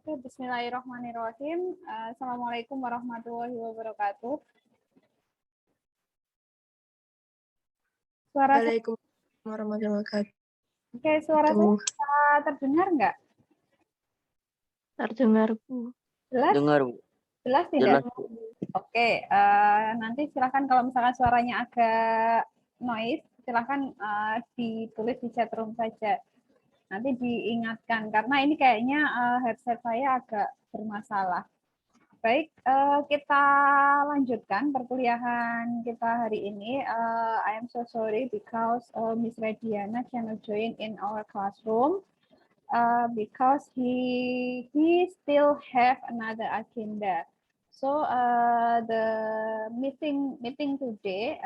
Oke, bismillahirrahmanirrahim. Assalamualaikum warahmatullahi wabarakatuh. Waalaikumsalam warahmatullahi wabarakatuh. Oke, suara saya terdengar nggak? Terdengar, Bu. Jelas? Dengar, Bu. Jelas tidak? Jelas, Bu. Oke, nanti silakan kalau misalkan suaranya agak noise, silakan ditulis di chat room saja. Nanti diingatkan, karena ini kayaknya headset saya agak bermasalah. Baik, kita lanjutkan perkuliahan kita hari ini. I am so sorry because Miss Rediana cannot join in our classroom because he still have another agenda. So the meeting today,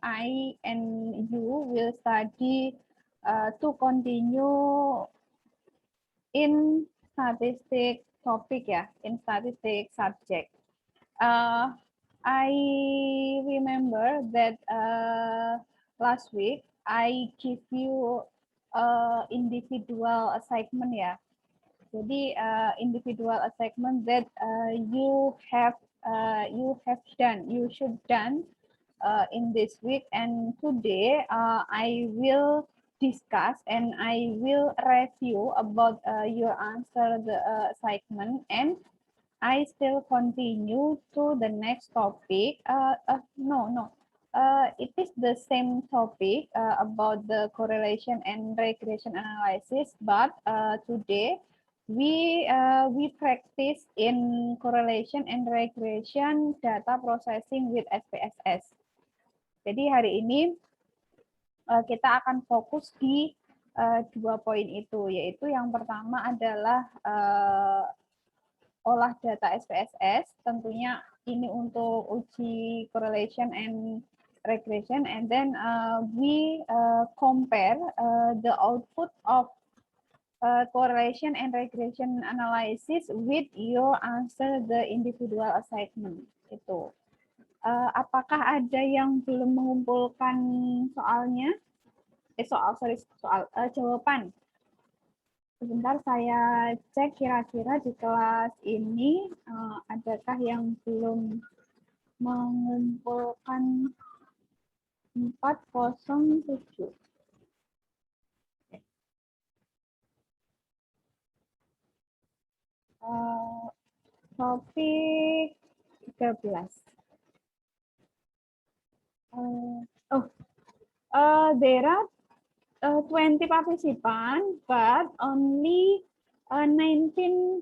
I and you will study to continue in statistic topic in statistic subject. I remember that last week I give you individual assignment Jadi individual assignment that you should done in this week, and today I will discuss and I will review about your answer the assignment, and I still continue to the next topic. It is the same topic about the correlation and regression analysis, but today we practice in correlation and regression data processing with SPSS. Jadi hari ini kita akan fokus di 2 poin itu, yaitu yang pertama adalah olah data SPSS, tentunya ini untuk uji correlation and regression, and then we compare the output of correlation and regression analysis with your answer the individual assignment. Itu. Apakah ada yang belum mengumpulkan soalnya? Jawaban. Sebentar saya cek kira-kira di kelas ini adakah yang belum mengumpulkan 407. Topik 13. There are 20 participants, but only 19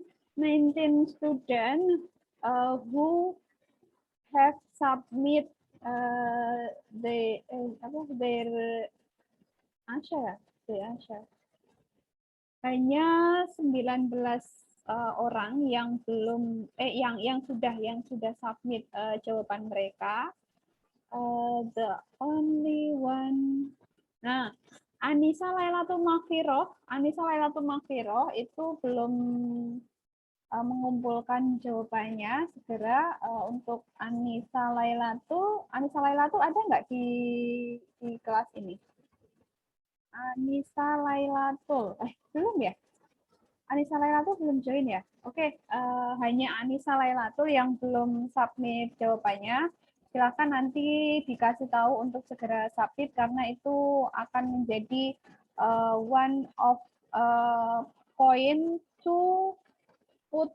students who have submit their answer. Hanya 19 orang yang belum yang sudah submit jawaban mereka. The only one. Nah, Anissa Lailatul Maghfirah itu belum mengumpulkan jawabannya. Segera untuk Anissa Lailatul ada nggak di kelas ini? Anissa Lailatul, belum ya? Anissa Lailatul belum join ya? Oke, hanya Anissa Lailatul yang belum submit jawabannya. Silakan nanti dikasih tahu untuk segera submit, karena itu akan menjadi one of point to put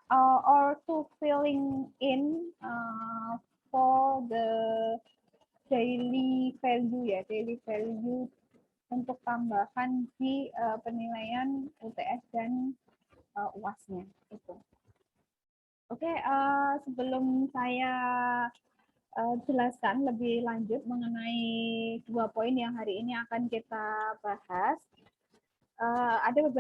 or to filling in for the daily value untuk tambahan di penilaian UTS dan UAS-nya itu. Oke, sebelum saya jelaskan lebih lanjut mengenai 2 poin yang hari ini akan kita bahas. Ada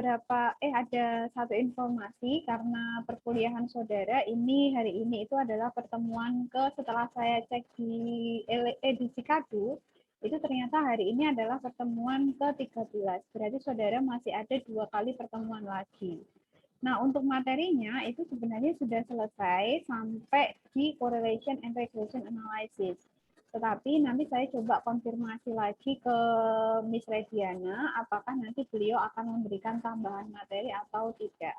satu informasi, karena perkuliahan saudara ini hari ini itu adalah pertemuan setelah saya cek di edisi KADU, itu ternyata hari ini adalah pertemuan ke-13. Berarti saudara masih ada 2 kali pertemuan lagi. Nah, untuk materinya itu sebenarnya sudah selesai sampai di correlation and regression analysis. Tetapi nanti saya coba konfirmasi lagi ke Miss Rediana, apakah nanti beliau akan memberikan tambahan materi atau tidak.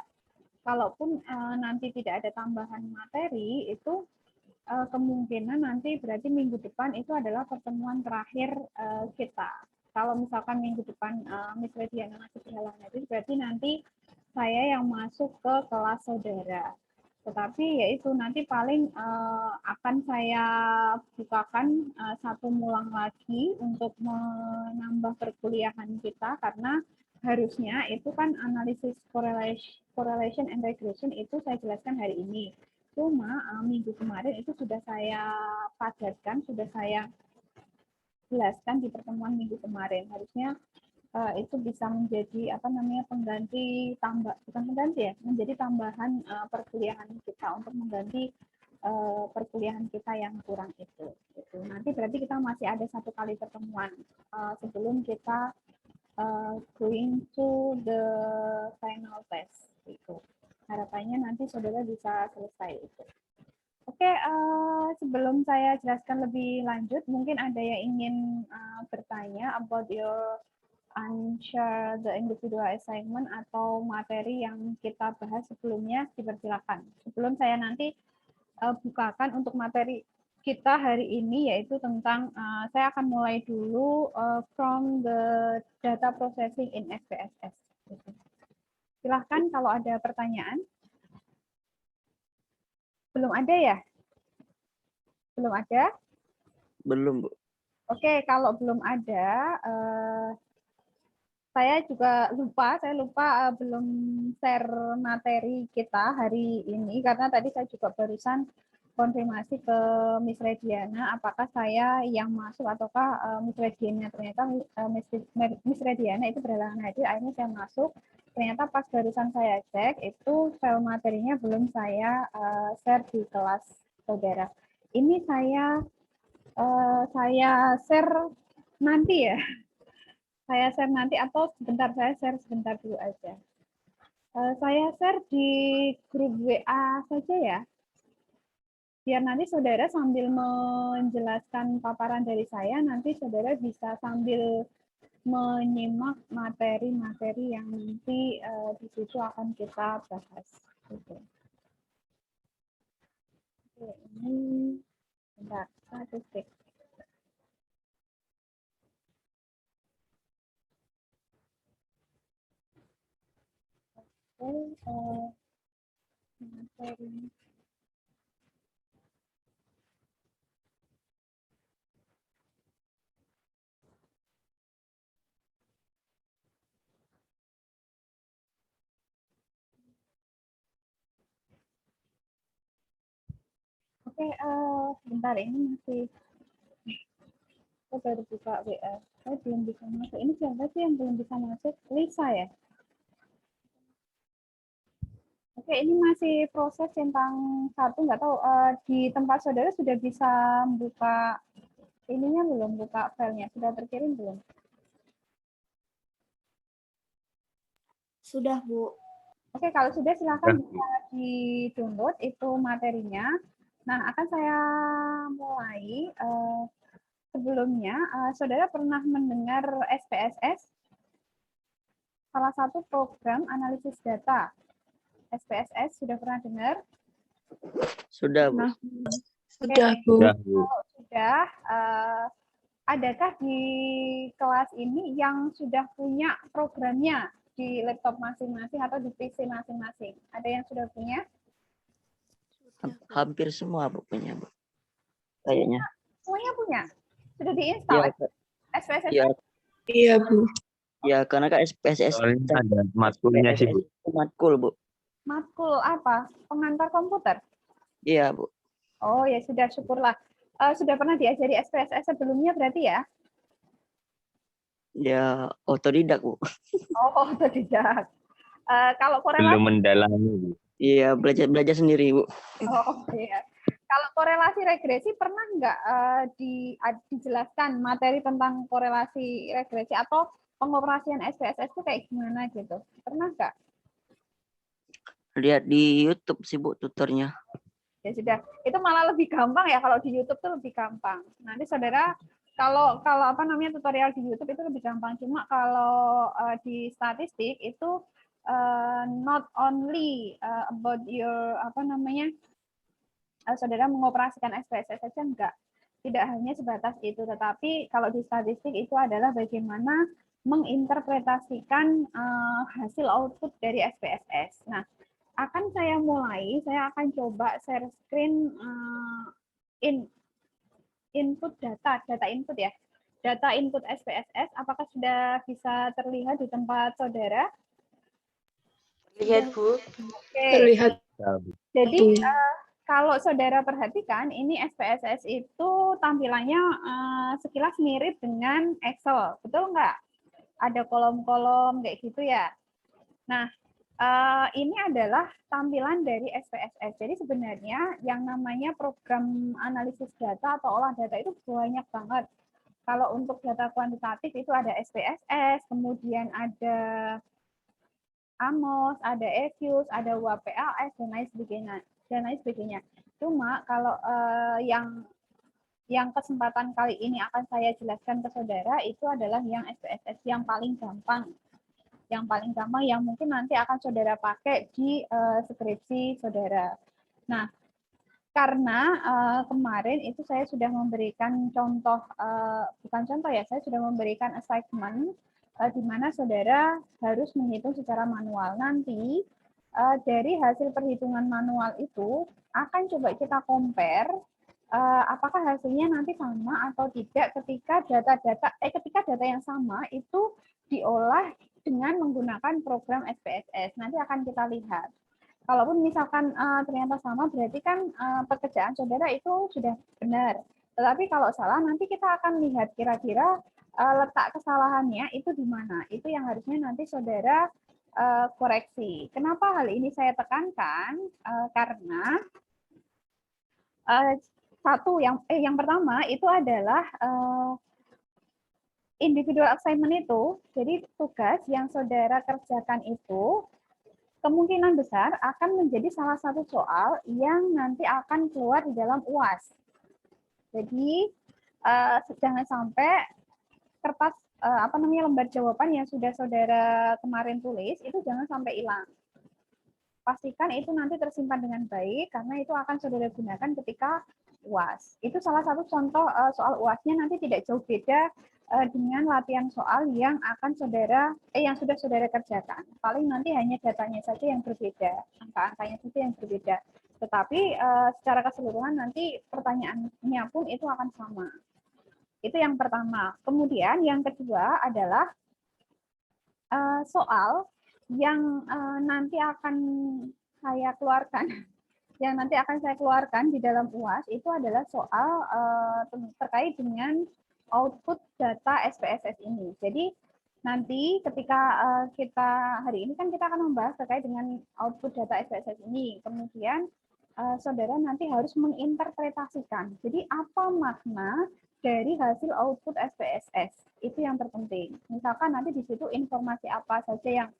kalaupun nanti tidak ada tambahan materi, itu kemungkinan nanti berarti minggu depan itu adalah pertemuan terakhir kita. Kalau misalkan minggu depan Miss Rediana masih berhalangan hadir, berarti nanti saya yang masuk ke kelas saudara. Tetapi yaitu nanti paling akan saya bukakan satu mulang lagi untuk menambah perkuliahan kita, karena harusnya itu kan analisis correlation and regression itu saya jelaskan hari ini. Cuma minggu kemarin itu sudah saya padatkan, sudah saya jelaskan di pertemuan minggu kemarin. Harusnya itu bisa menjadi pengganti bukan pengganti ya, menjadi tambahan perkuliahan kita untuk mengganti perkuliahan kita yang kurang itu. Nanti berarti kita masih ada satu kali pertemuan sebelum kita going to the final test itu. Harapannya nanti saudara bisa selesai itu. Oke, sebelum saya jelaskan lebih lanjut, mungkin ada yang ingin bertanya about your answer the individual assignment atau materi yang kita bahas sebelumnya, dipersilakan. Sebelum saya nanti bukakan untuk materi kita hari ini, yaitu tentang, saya akan mulai dulu from the data processing in SPSS. Silahkan kalau ada pertanyaan. Belum ada ya? Belum ada? Belum, Bu. Oke, kalau belum ada, saya juga lupa, belum share materi kita hari ini, karena tadi saya juga barusan konfirmasi ke Miss Rediana, apakah saya yang masuk ataukah Miss Rediana. Ternyata Miss Rediana itu berhalangan hadir, akhirnya saya masuk. Ternyata pas barusan saya cek, itu file materinya belum saya share di kelas saudara. Ini saya share nanti ya. Saya share nanti atau sebentar, saya share sebentar dulu aja. Saya share di grup WA saja ya. Biar nanti saudara sambil menjelaskan paparan dari saya, nanti saudara bisa sambil menyimak materi-materi yang nanti di situ akan kita bahas. Oke, ini bentar, satu cek. Materi. Oke, bentar, ini masih saya baru buka WA. Saya belum bisa masuk. Ini siapa sih yang belum bisa masuk? Lisa ya? Oke, ini masih proses tentang satu, nggak tahu di tempat saudara sudah bisa buka ininya belum, buka filenya, sudah terkirim belum? Sudah, Bu. Oke, kalau sudah silakan bisa di-download itu materinya. Nah, akan saya mulai. Sebelumnya, saudara pernah mendengar SPSS? Salah satu program analisis data. SPSS, sudah pernah dengar? Sudah, Bu. Sudah, Bu. Kalau sudah, adakah di kelas ini yang sudah punya programnya di laptop masing-masing atau di PC masing-masing? Ada yang sudah punya? Hampir semua, Bu, punya, Bu. Kayaknya. Semuanya punya? Sudah diinstal? Ya, SPSS? ya, Iya, Bu. ya, karena kan SPSS ada matkulnya sih, Bu. Matkul, Bu. Matkul apa? Pengantar komputer? Iya, Bu. Oh ya sudah, syukurlah. Sudah pernah diajari SPSS sebelumnya berarti ya? Ya, otodidak, Bu. Oh, tidak. Kalau Belum korelasi, mendalami, Bu. Iya, belajar sendiri, Bu. iya. Kalau korelasi regresi pernah nggak dijelaskan materi tentang korelasi regresi atau pengoperasian SPSS itu kayak gimana gitu? Pernah nggak? Lihat di YouTube sih, Bu, tutornya. Ya sudah, itu malah lebih gampang ya, kalau di YouTube tuh lebih gampang. Nanti saudara kalau tutorial di YouTube itu lebih gampang. Cuma kalau di statistik itu not only about your saudara mengoperasikan SPSS saja enggak. Tidak hanya sebatas itu, tetapi kalau di statistik itu adalah bagaimana menginterpretasikan hasil output dari SPSS. Nah, saya akan coba share screen input data input ya. Data input SPSS, apakah sudah bisa terlihat di tempat saudara? Terlihat, Bu. Oke. Terlihat. Ya, Bu. Jadi kalau saudara perhatikan, ini SPSS itu tampilannya sekilas mirip dengan Excel, betul nggak? Ada kolom-kolom kayak gitu ya. Nah, ini adalah tampilan dari SPSS. Jadi sebenarnya yang namanya program analisis data atau olah data itu banyak banget. Kalau untuk data kuantitatif itu ada SPSS, kemudian ada AMOS, ada EFUS, ada WAPLS, dan lain sebagainya. Cuma kalau yang kesempatan kali ini akan saya jelaskan ke saudara itu adalah yang SPSS yang paling gampang. Yang mungkin nanti akan saudara pakai di skripsi saudara. Nah, karena kemarin itu saya sudah memberikan contoh, saya sudah memberikan assignment di mana saudara harus menghitung secara manual. Nanti dari hasil perhitungan manual itu akan coba kita compare apakah hasilnya nanti sama atau tidak ketika data yang sama itu diolah dengan menggunakan program SPSS. Nanti akan kita lihat. Kalaupun misalkan ternyata sama, berarti kan pekerjaan saudara itu sudah benar. Tetapi kalau salah, nanti kita akan lihat kira-kira letak kesalahannya itu di mana. Itu yang harusnya nanti saudara koreksi. Kenapa hal ini saya tekankan? Karena yang pertama itu adalah individual assignment itu. Jadi tugas yang saudara kerjakan itu kemungkinan besar akan menjadi salah satu soal yang nanti akan keluar di dalam UAS. Jadi jangan sampai kertas lembar jawaban yang sudah saudara kemarin tulis itu jangan sampai hilang. Pastikan itu nanti tersimpan dengan baik karena itu akan saudara gunakan ketika UAS. Itu salah satu contoh soal UAS-nya nanti tidak jauh beda dengan latihan soal yang yang sudah saudara kerjakan. Paling nanti hanya datanya saja yang berbeda, angka-angkanya saja yang berbeda. Tetapi secara keseluruhan nanti pertanyaannya pun itu akan sama. Itu yang pertama. Kemudian yang kedua adalah soal yang nanti akan saya keluarkan di dalam UAS itu adalah soal terkait dengan output data SPSS ini. Jadi nanti ketika hari ini kan kita akan membahas terkait dengan output data SPSS ini. Kemudian saudara nanti harus menginterpretasikan. Jadi apa makna dari hasil output SPSS? Itu yang terpenting. Misalkan nanti di situ informasi apa saja yang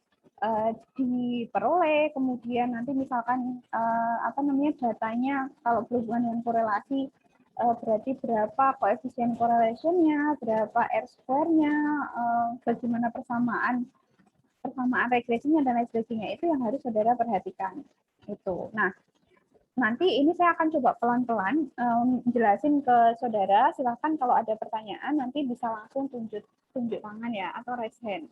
diperoleh, kemudian nanti misalkan datanya kalau berhubungan dengan korelasi berarti berapa koefisien correlation-nya, berapa R-square-nya, bagaimana persamaan regresinya dan lain sebagainya. Itu yang harus saudara perhatikan. Itu. Nah, nanti ini saya akan coba pelan-pelan jelasin ke saudara. Silakan kalau ada pertanyaan nanti bisa langsung tunjuk tangan ya atau raise hand.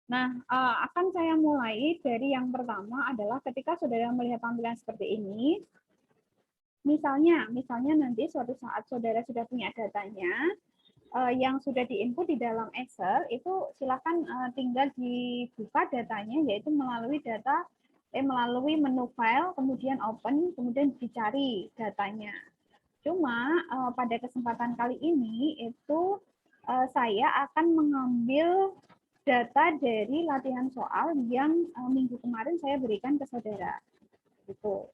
Nah, akan saya mulai dari yang pertama adalah ketika saudara melihat tampilan seperti ini. Misalnya nanti suatu saat saudara sudah punya datanya yang sudah diinput di dalam Excel, itu silakan tinggal dibuka datanya yaitu melalui menu file, kemudian open, kemudian dicari datanya. Cuma pada kesempatan kali ini itu saya akan mengambil data dari latihan soal yang minggu kemarin saya berikan ke saudara. Gitu.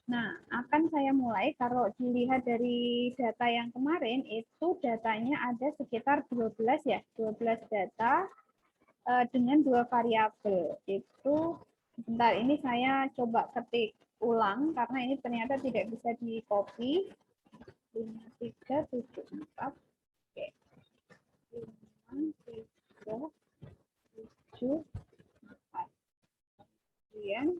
Nah, akan saya mulai kalau dilihat dari data yang kemarin itu datanya ada sekitar 12 data dengan 2 variabel. Itu sebentar ini saya coba ketik ulang karena ini ternyata tidak bisa di-copy. 5374. Oke. 5, 3, 7, 4. kemudian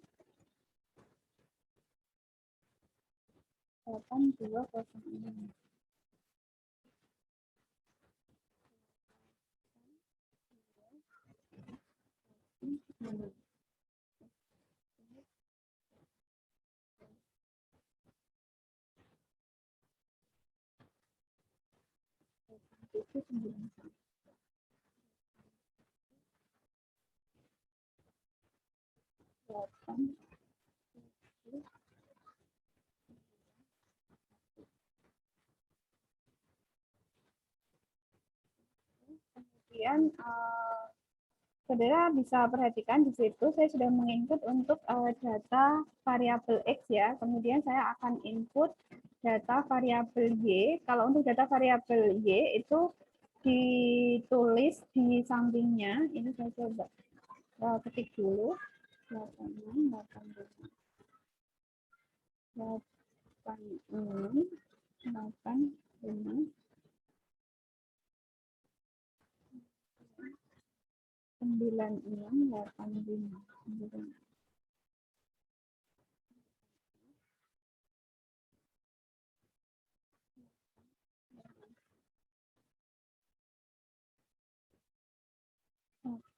8206. Kemudian saudara bisa perhatikan di situ saya sudah menginput untuk data variabel X ya. Kemudian saya akan input data variabel Y. Kalau untuk data variabel Y itu ditulis di sampingnya. Ini saya coba ketik dulu. 86, 85. 9685.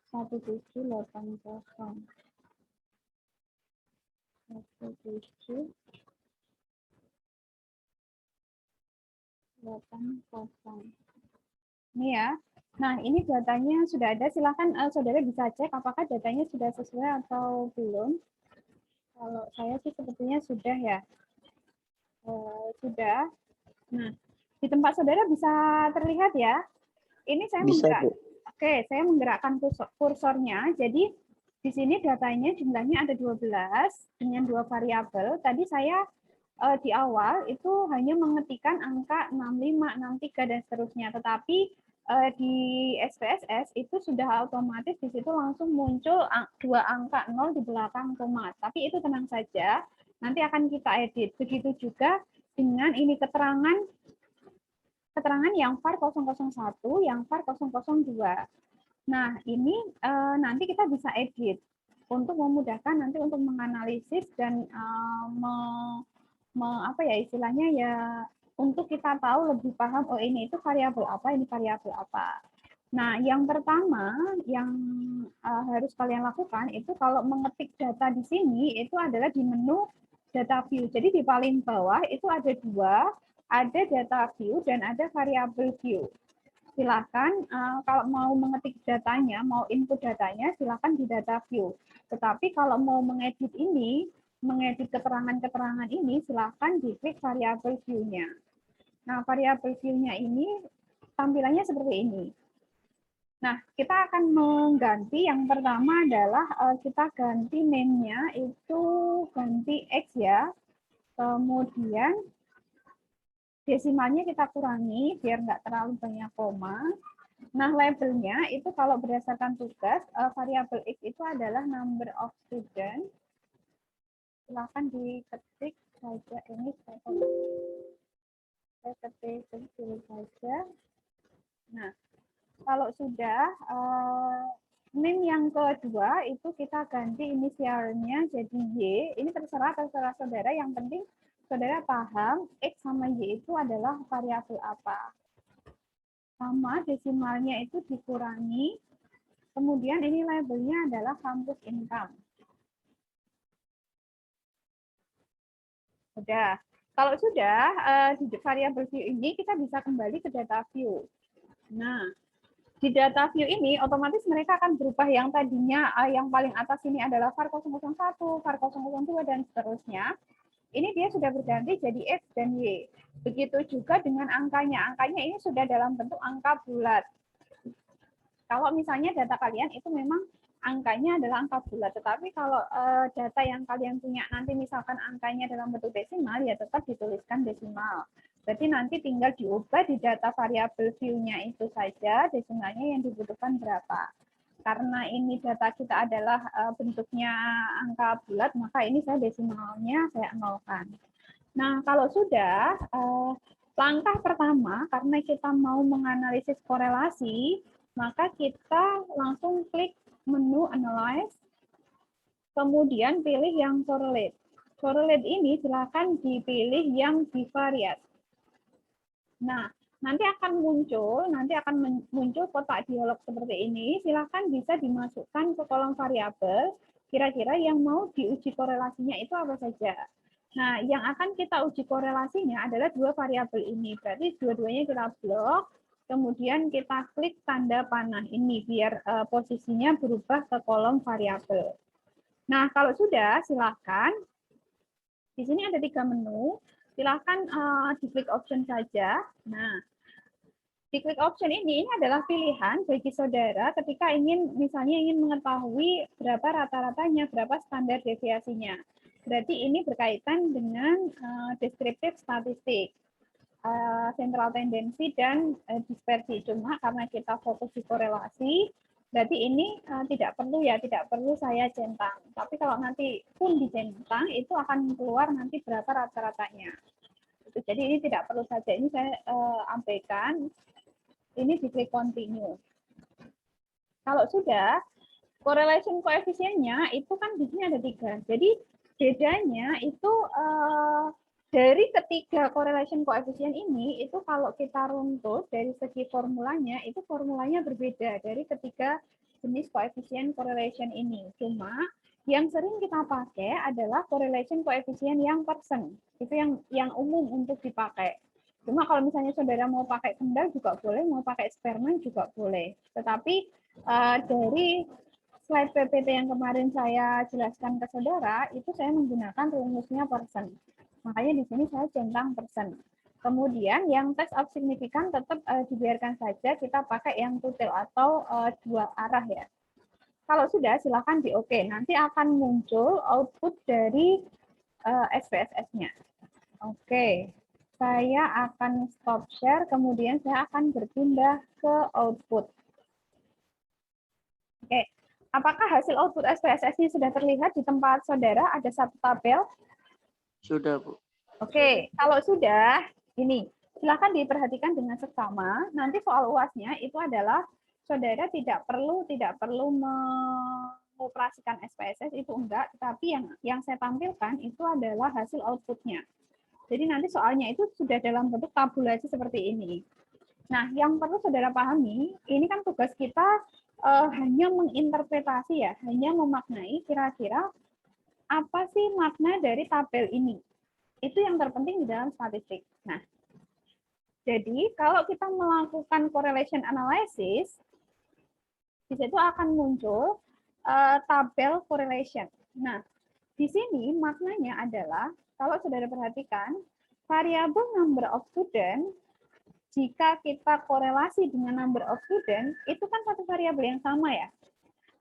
Satu 7780. 1780. Ini ya. Nah, ini datanya sudah ada. Silakan saudara bisa cek apakah datanya sudah sesuai atau belum. Kalau saya sih sepertinya sudah ya. Sudah. Nah, di tempat saudara bisa terlihat ya. Ini saya Bisa, Bu. Oke, saya menggerakkan kursornya. Jadi di sini datanya jumlahnya ada 12 dengan 2 variabel. Tadi saya di awal itu hanya mengetikkan angka 65, 63 dan seterusnya. Tetapi di SPSS itu sudah otomatis di situ langsung muncul 2 angka 0 di belakang koma. Tapi itu tenang saja, nanti akan kita edit. Begitu juga dengan ini keterangan yang var 001, yang var 002. Nah, ini nanti kita bisa edit untuk memudahkan nanti untuk menganalisis dan apa ya istilahnya ya untuk kita tahu lebih paham oh ini itu variabel apa, ini variabel apa. Nah, yang pertama yang harus kalian lakukan itu kalau mengetik data di sini itu adalah di menu data view. Jadi di paling bawah itu ada 2, ada data view dan ada variabel view. Silakan kalau mau mengetik datanya, mau input datanya, silakan di data view. Tetapi kalau mau mengedit ini, mengedit keterangan-keterangan ini, silakan diklik variabel view-nya. Nah, variabel view-nya ini tampilannya seperti ini. Nah, kita akan mengganti yang pertama adalah kita ganti name-nya itu ganti X ya. Kemudian desimalnya kita kurangi biar nggak terlalu banyak koma. Nah, labelnya itu kalau berdasarkan tugas, variabel X itu adalah number of student. Silahkan diketik saja ini saya ketik kecil saja. Nah, kalau sudah name yang kedua itu kita ganti inisialnya jadi Y. Ini terserah saudara. Yang penting saudara paham X sama Y itu adalah variabel apa. Sama desimalnya itu dikurangi. Kemudian ini labelnya adalah kampus income. Sudah. Kalau sudah, di variabel view ini kita bisa kembali ke data view. Nah, di data view ini otomatis mereka akan berubah yang tadinya yang paling atas ini adalah var 001, var 002, dan seterusnya. Ini dia sudah berganti jadi X dan Y. Begitu juga dengan angkanya. Angkanya ini sudah dalam bentuk angka bulat. Kalau misalnya data kalian itu memang angkanya adalah angka bulat, tetapi kalau data yang kalian punya nanti misalkan angkanya dalam bentuk desimal, ya tetap dituliskan desimal. Berarti nanti tinggal diubah di data variabel view-nya itu saja, desimalnya yang dibutuhkan berapa. Karena ini data kita adalah bentuknya angka bulat, maka ini saya desimalnya saya nolkan. Nah, kalau sudah, langkah pertama, karena kita mau menganalisis korelasi, maka kita langsung klik menu Analyze. Kemudian pilih yang correlate. Correlate ini silakan dipilih yang bivariate. Nah, nanti akan muncul kotak dialog seperti ini. Silakan bisa dimasukkan ke kolom variabel. Kira-kira yang mau diuji korelasinya itu apa saja. Nah, yang akan kita uji korelasinya adalah dua variabel ini. Berarti dua-duanya kita blok, kemudian kita klik tanda panah ini biar posisinya berubah ke kolom variabel. Nah, kalau sudah, silakan. Di sini ada 3 menu. Silakan diklik option saja. Nah, diklik option ini adalah pilihan bagi saudara ketika misalnya ingin mengetahui berapa rata-ratanya, berapa standar deviasinya. Berarti ini berkaitan dengan deskriptif statistik, central tendency, dan dispersi. Cuma karena kita fokus di korelasi, berarti ini tidak perlu saya centang. Tapi kalau nanti pun dicentang, itu akan keluar nanti berapa rata-ratanya. Jadi ini tidak perlu saja. Ini saya abaikan. Ini diklik continue. Kalau sudah, correlation koefisiennya itu kan di sini ada 3. Jadi bedanya itu dari ketiga correlation koefisien ini, itu kalau kita runtut dari segi formulanya, itu formulanya berbeda dari ketiga jenis koefisien correlation ini. Cuma yang sering kita pakai adalah correlation koefisien yang persen. Itu yang umum untuk dipakai. Cuma kalau misalnya saudara mau pakai Kendall juga boleh, mau pakai Spearman juga boleh. Tetapi dari slide PPT yang kemarin saya jelaskan ke saudara, itu saya menggunakan rumusnya persen. Makanya di sini saya centang persen. Kemudian yang test of signifikan tetap dibiarkan saja, kita pakai yang tutil atau dua arah ya. Kalau sudah, silakan di OK. Nanti akan muncul output dari SPSS-nya. Oke. Saya akan stop share, kemudian saya akan berpindah ke output. Oke, apakah hasil output SPSS ini sudah terlihat di tempat saudara? Ada satu tabel? Sudah, Bu. Oke, kalau sudah, ini silakan diperhatikan dengan seksama. Nanti soal UAS-nya itu adalah saudara tidak perlu mengoperasikan SPSS, itu enggak, tetapi yang saya tampilkan itu adalah hasil outputnya. Jadi nanti soalnya itu sudah dalam bentuk tabulasi seperti ini. Nah, yang perlu saudara pahami, ini kan tugas kita hanya menginterpretasi ya, hanya memaknai kira-kira apa sih makna dari tabel ini. Itu yang terpenting di dalam statistik. Nah, jadi kalau kita melakukan correlation analysis, di situ akan muncul tabel correlation. Nah, di sini maknanya adalah, kalau saudara perhatikan, variabel number of student, jika kita korelasi dengan number of student, itu kan satu variabel yang sama ya.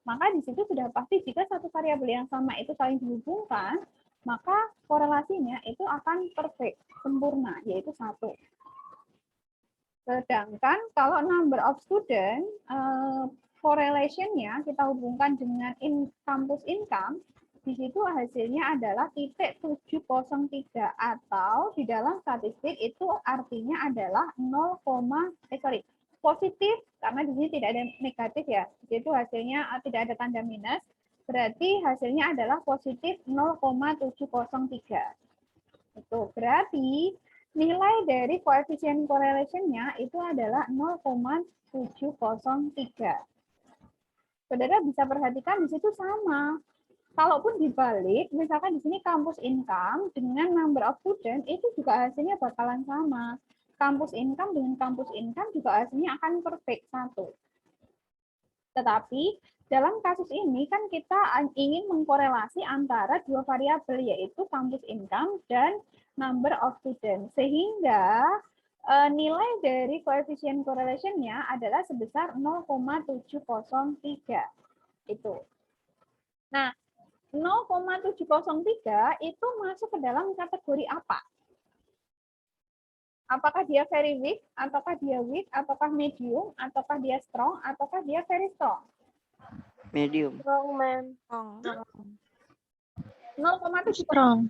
Maka di situ sudah pasti jika satu variabel yang sama itu saling dihubungkan, maka korelasinya itu akan perfect, sempurna, yaitu 1. Sedangkan kalau number of student, correlation-nya kita hubungkan dengan campus income, di situ hasilnya adalah titik 703, atau di dalam statistik itu artinya adalah positif, karena di sini tidak ada negatif ya, itu hasilnya tidak ada tanda minus, berarti hasilnya adalah positif 0,703. Itu berarti nilai dari koefisien correlation-nya itu adalah 0,703. Saudara bisa perhatikan di situ sama. Kalaupun dibalik, misalkan di sini kampus income dengan number of student, itu juga hasilnya bakalan sama. Kampus income dengan kampus income juga hasilnya akan perfect 1. Tetapi dalam kasus ini kan kita ingin mengkorelasi antara dua variabel, yaitu kampus income dan number of student. Sehingga nilai dari koefisien correlation-nya adalah sebesar 0,703. Itu. Nah, 0,703 itu masuk ke dalam kategori apa? Apakah dia very weak, ataukah dia weak, ataukah medium, ataukah dia strong, ataukah dia very strong? Medium. Strong, ma'am. 0,703. Strong.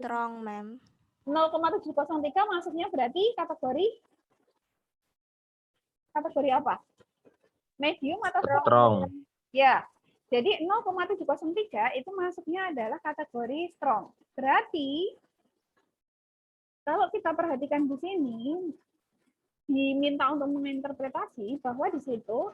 Strong, ma'am. 0,703 masuknya berarti kategori apa? Medium atau strong? Strong. Ya. Jadi 0,703 itu masuknya adalah kategori strong. Berarti kalau kita perhatikan di sini, diminta untuk menginterpretasi bahwa di situ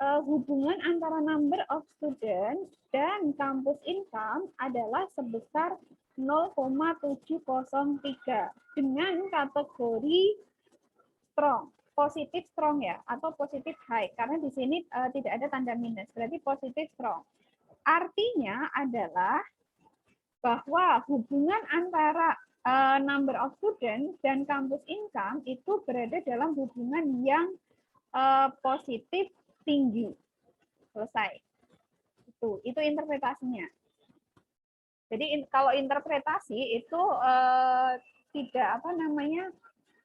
hubungan antara number of students dan campus income adalah sebesar 0,703 dengan kategori strong, positif strong ya, atau positif high, karena di sini tidak ada tanda minus, berarti positif strong. Artinya adalah bahwa hubungan antara number of students dan campus income itu berada dalam hubungan yang positif tinggi. Selesai. Itu interpretasinya. Jadi kalau interpretasi itu tidak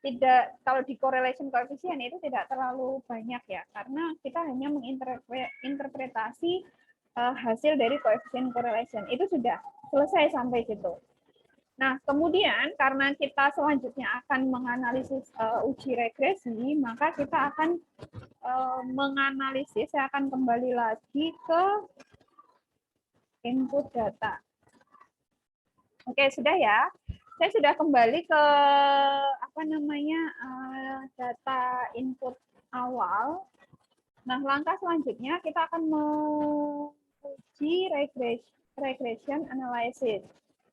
tidak, kalau di correlation coefficient itu tidak terlalu banyak ya, karena kita hanya menginterpretasi hasil dari coefficient correlation. Itu sudah selesai sampai situ. Nah, kemudian karena kita selanjutnya akan menganalisis uji regresi, maka kita akan menganalisis, saya akan kembali lagi ke input data. Oke, sudah ya. Saya sudah kembali ke data input awal. Nah, langkah selanjutnya kita akan menguji regression analysis.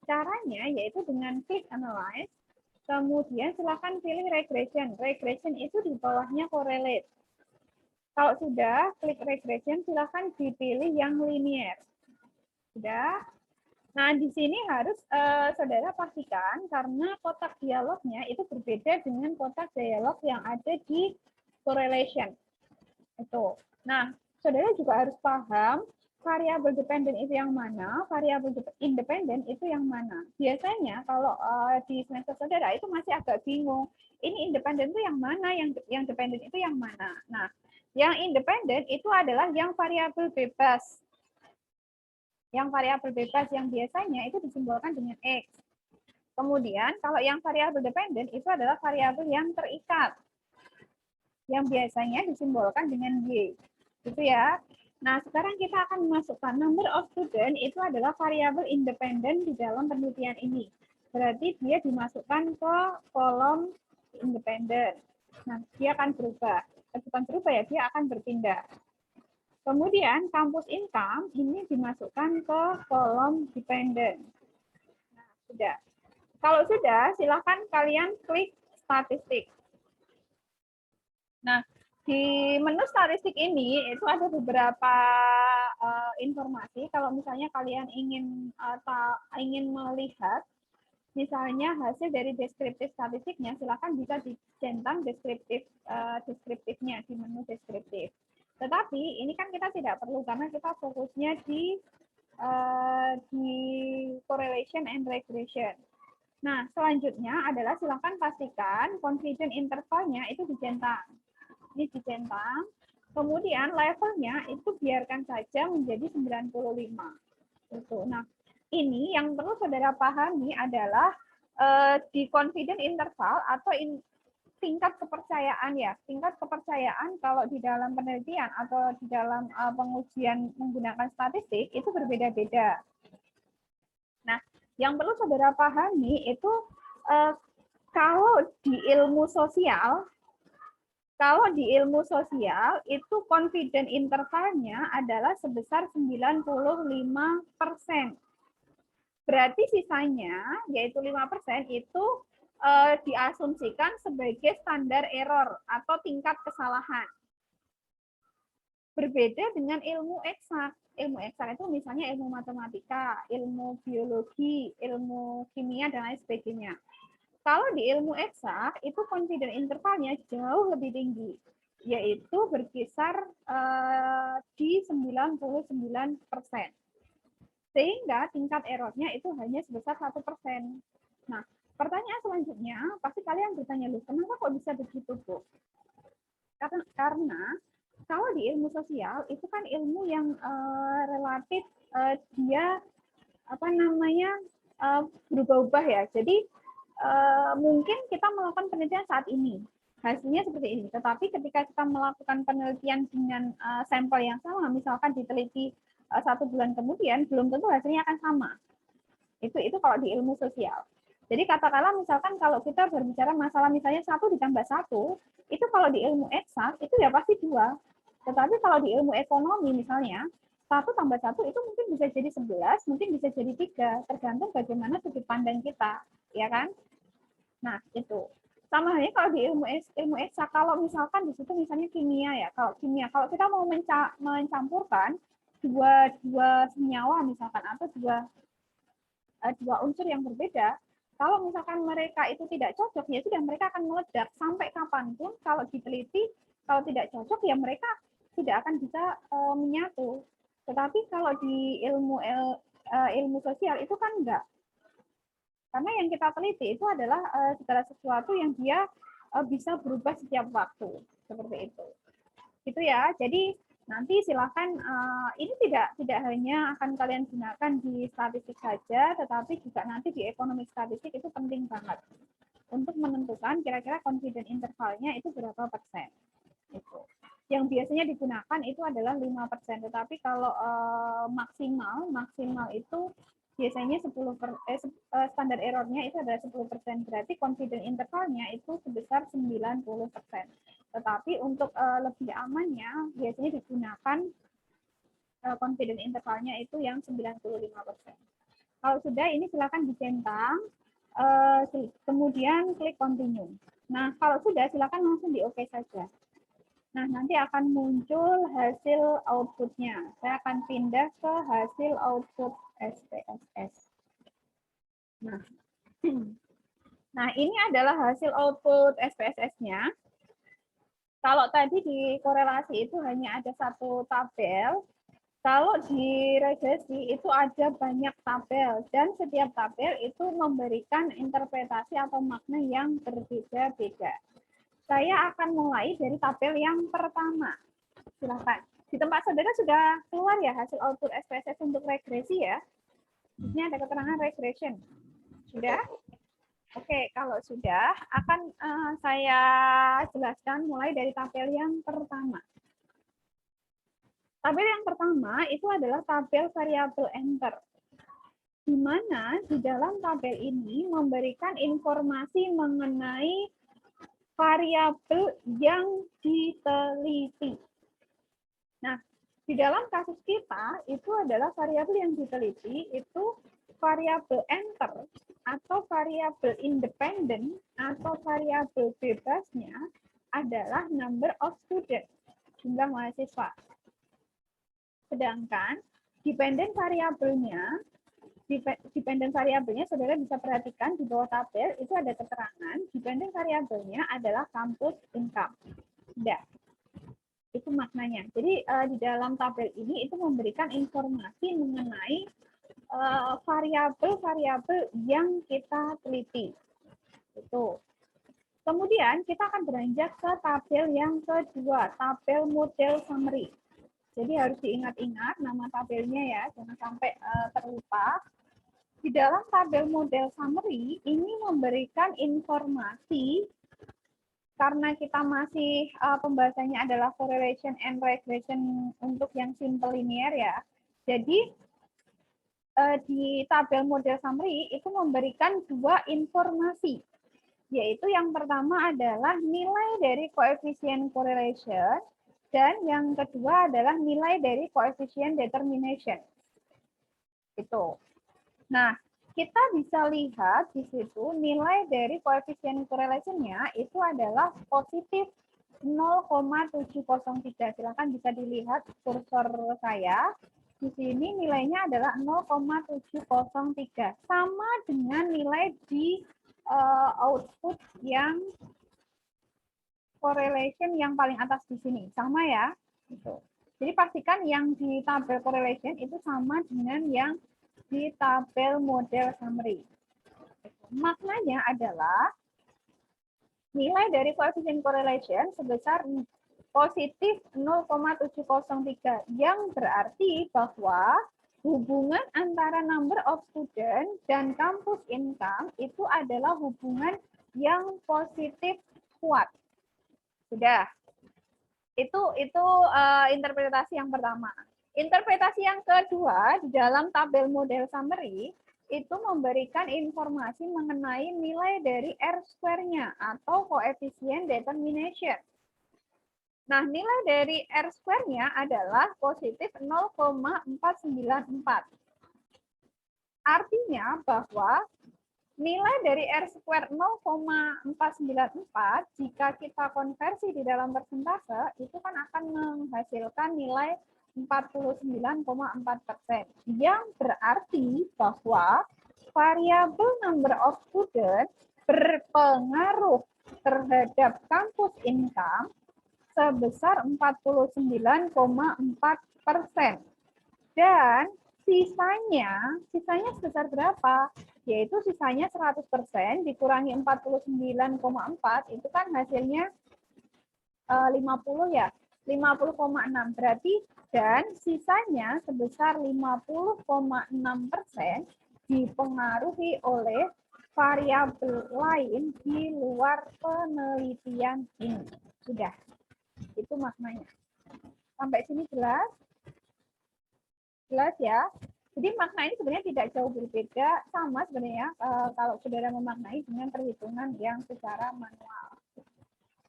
Caranya yaitu dengan klik analyze, kemudian silakan pilih regression. Regression itu di bawahnya correlate. Kalau sudah klik regression, silakan dipilih yang linear. Sudah. Nah, di sini harus saudara pastikan karena kotak dialognya itu berbeda dengan kotak dialog yang ada di correlation. Itu. Nah, saudara juga harus paham variabel dependent itu yang mana, variabel independent itu yang mana. Biasanya kalau di semester saudara itu masih agak bingung. Ini independent itu yang mana, yang dependent itu yang mana. Nah, yang independent itu adalah yang variabel bebas. Yang variabel bebas yang biasanya itu disimbolkan dengan X. Kemudian kalau yang variabel dependent itu adalah variabel yang terikat. Yang biasanya disimbolkan dengan Y. Gitu ya. Nah, sekarang kita akan memasukkan number of student itu adalah variabel independen di dalam penelitian ini. Berarti dia dimasukkan ke kolom independen. Nah, dia akan berubah. Bukan berubah ya, dia akan berpindah. Kemudian campus income ini dimasukkan ke kolom dependent. Nah, sudah. Kalau sudah, silakan kalian klik statistik. Nah, di menu statistik ini itu ada beberapa informasi. Kalau misalnya kalian ingin melihat misalnya hasil dari deskriptif statistiknya, silakan bisa dicentang deskriptifnya di menu deskriptif. Tetapi ini kan kita tidak perlu karena kita fokusnya di correlation and regression. Nah, selanjutnya adalah silakan pastikan confidence intervalnya itu dicentang. Ini dicentang. Kemudian levelnya itu biarkan saja menjadi 95. Gitu. Nah, ini yang perlu saudara pahami adalah di confidence interval atau tingkat kepercayaan ya, tingkat kepercayaan kalau di dalam penelitian atau di dalam pengujian menggunakan statistik itu berbeda-beda. Nah, yang perlu saudara pahami itu kalau di ilmu sosial itu confidence intervalnya adalah sebesar 95%. Berarti sisanya yaitu 5% itu diasumsikan sebagai standar error atau tingkat kesalahan. Berbeda dengan ilmu eksak. Ilmu eksak itu misalnya ilmu matematika, ilmu biologi, ilmu kimia, dan lain sebagainya. Kalau di ilmu eksak, itu confidence intervalnya jauh lebih tinggi, yaitu berkisar di 99%. Sehingga tingkat errornya itu hanya sebesar 1%. Nah, pertanyaan selanjutnya, pasti kalian bertanya, loh, kenapa kok bisa begitu, Bu? Karena kalau di ilmu sosial, itu kan ilmu yang relatif dia berubah-ubah ya. Jadi, mungkin kita melakukan penelitian saat ini, hasilnya seperti ini. Tetapi ketika kita melakukan penelitian dengan sampel yang sama, misalkan diteliti 1 bulan kemudian belum tentu hasilnya akan sama. Itu kalau di ilmu sosial. Jadi katakanlah misalkan kalau kita berbicara masalah misalnya 1 ditambah 1, itu kalau di ilmu eksak itu ya pasti 2. Tetapi kalau di ilmu ekonomi misalnya, 1 tambah 1 itu mungkin bisa jadi 11, mungkin bisa jadi 3, tergantung bagaimana sudut pandang kita, ya kan? Nah, itu. Sama halnya kalau di ilmu eksak, kalau misalkan di situ misalnya kimia ya, kalau kita mau mencampurkan dua senyawa misalkan atau dua unsur yang berbeda, kalau misalkan mereka itu tidak cocok, ya sudah mereka akan meledak sampai kapanpun. Kalau diteliti, kalau tidak cocok, ya mereka tidak akan bisa menyatu. Tetapi kalau di ilmu sosial itu kan enggak. Karena yang kita teliti itu adalah segala sesuatu yang dia bisa berubah setiap waktu, seperti itu. Itu ya. Jadi nanti silakan ini tidak hanya akan kalian gunakan di statistik saja, tetapi juga nanti di ekonomi statistik itu penting banget untuk menentukan kira-kira confidence intervalnya itu berapa persen. Itu. Yang biasanya digunakan itu adalah 5%, tetapi kalau maksimal itu biasanya standar errornya itu adalah 10%, berarti confidence intervalnya itu sebesar 90%. Tetapi untuk lebih amannya biasanya digunakan confidence intervalnya itu yang 95%. Kalau sudah, ini silakan dicentang, kemudian klik continue. Nah, kalau sudah silakan langsung di OK saja. Nah, nanti akan muncul hasil output-nya. Saya akan pindah ke hasil output SPSS. Nah, ini adalah hasil output SPSS-nya. Kalau tadi di korelasi itu hanya ada 1 tabel, kalau di regresi itu ada banyak tabel, dan setiap tabel itu memberikan interpretasi atau makna yang berbeda-beda. Saya akan mulai dari tabel yang pertama. Silakan. Di tempat saudara sudah keluar ya hasil output SPSS untuk regresi ya? Ini ada keterangan regression. Sudah? Oke, kalau sudah, akan saya jelaskan mulai dari tabel yang pertama. Tabel yang pertama itu adalah tabel variabel enter, di mana di dalam tabel ini memberikan informasi mengenai variabel yang diteliti. Nah, di dalam kasus kita itu adalah variabel yang diteliti itu variabel enter atau variabel independen atau variabel bebasnya adalah number of students, jumlah mahasiswa. Sedangkan dependent variabelnya saudara bisa perhatikan di bawah tabel itu ada keterangan dependent variabelnya adalah kampus income. Sudah. Itu maknanya. Jadi di dalam tabel ini itu memberikan informasi mengenai variabel-variabel yang kita teliti. Itu. Kemudian kita akan beranjak ke tabel yang kedua, tabel model summary. Jadi harus diingat-ingat nama tabelnya ya, jangan sampai terlupa. Di dalam tabel model summary ini memberikan informasi, karena kita masih pembahasannya adalah correlation and regression untuk yang simple linear ya. Jadi di tabel model summary itu memberikan 2 informasi, yaitu yang pertama adalah nilai dari koefisien correlation dan yang kedua adalah nilai dari koefisien determination. Itu. Nah, kita bisa lihat di situ nilai dari koefisien correlation-nya itu adalah positif 0,703. Silakan bisa dilihat kursor saya. Di sini nilainya adalah 0,703. Sama dengan nilai di output yang correlation yang paling atas di sini. Sama ya. Gitu. Jadi pastikan yang di tabel correlation itu sama dengan yang di tabel model summary. Maknanya adalah nilai dari koefisien correlation sebesar positif 0,703, yang berarti bahwa hubungan antara number of student dan campus income itu adalah hubungan yang positif kuat. Sudah. Itu interpretasi yang pertama. Interpretasi yang kedua di dalam tabel model summary itu memberikan informasi mengenai nilai dari R-square-nya atau koefisien determination. Nah, nilai dari R-square-nya adalah positif 0,494. Artinya bahwa nilai dari R-square 0,494 jika kita konversi di dalam persentase itu kan akan menghasilkan nilai 49,4%. Yang berarti bahwa variabel number of students berpengaruh terhadap kampus income sebesar 49,4%. Dan sisanya sebesar berapa? Yaitu sisanya 100% dikurangi 49,4 itu kan hasilnya 50 ya. 50,6 berarti dan sisanya sebesar 50,6% dipengaruhi oleh variabel lain di luar penelitian ini. Sudah. Itu maknanya. Sampai sini jelas? Jelas ya? Jadi makna ini sebenarnya tidak jauh berbeda, sama sebenarnya kalau saudara memaknai dengan perhitungan yang secara manual.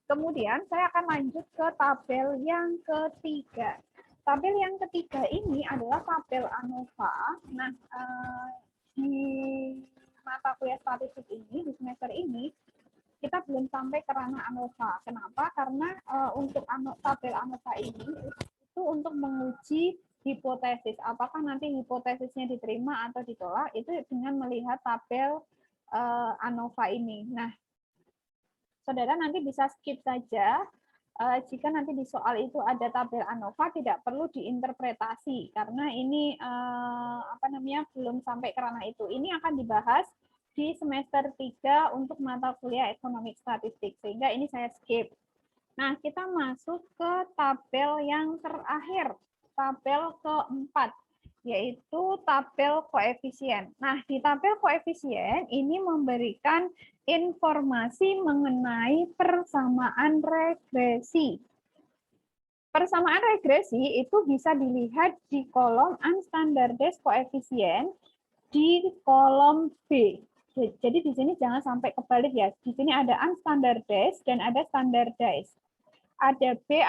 Kemudian saya akan lanjut ke tabel yang ketiga. Tabel yang ketiga ini adalah tabel ANOVA. Nah, di mata kuliah statistik ini, di semester ini, kita belum sampai ke ranah ANOVA. Kenapa? Karena untuk tabel ANOVA ini itu untuk menguji hipotesis. Apakah nanti hipotesisnya diterima atau ditolak, itu dengan melihat tabel ANOVA ini. Nah, saudara nanti bisa skip saja jika nanti di soal itu ada tabel ANOVA, tidak perlu diinterpretasi karena ini belum sampai ke ranah itu. Ini akan dibahas di semester 3 untuk mata kuliah ekonomi statistik, sehingga ini saya skip. Nah, kita masuk ke tabel yang terakhir, tabel keempat, yaitu tabel koefisien. Nah, di tabel koefisien ini memberikan informasi mengenai persamaan regresi. Persamaan regresi itu bisa dilihat di kolom unstandardized coefficient di kolom B. Jadi di sini jangan sampai kebalik ya. Di sini ada unstandardized dan ada standardized. Ada B,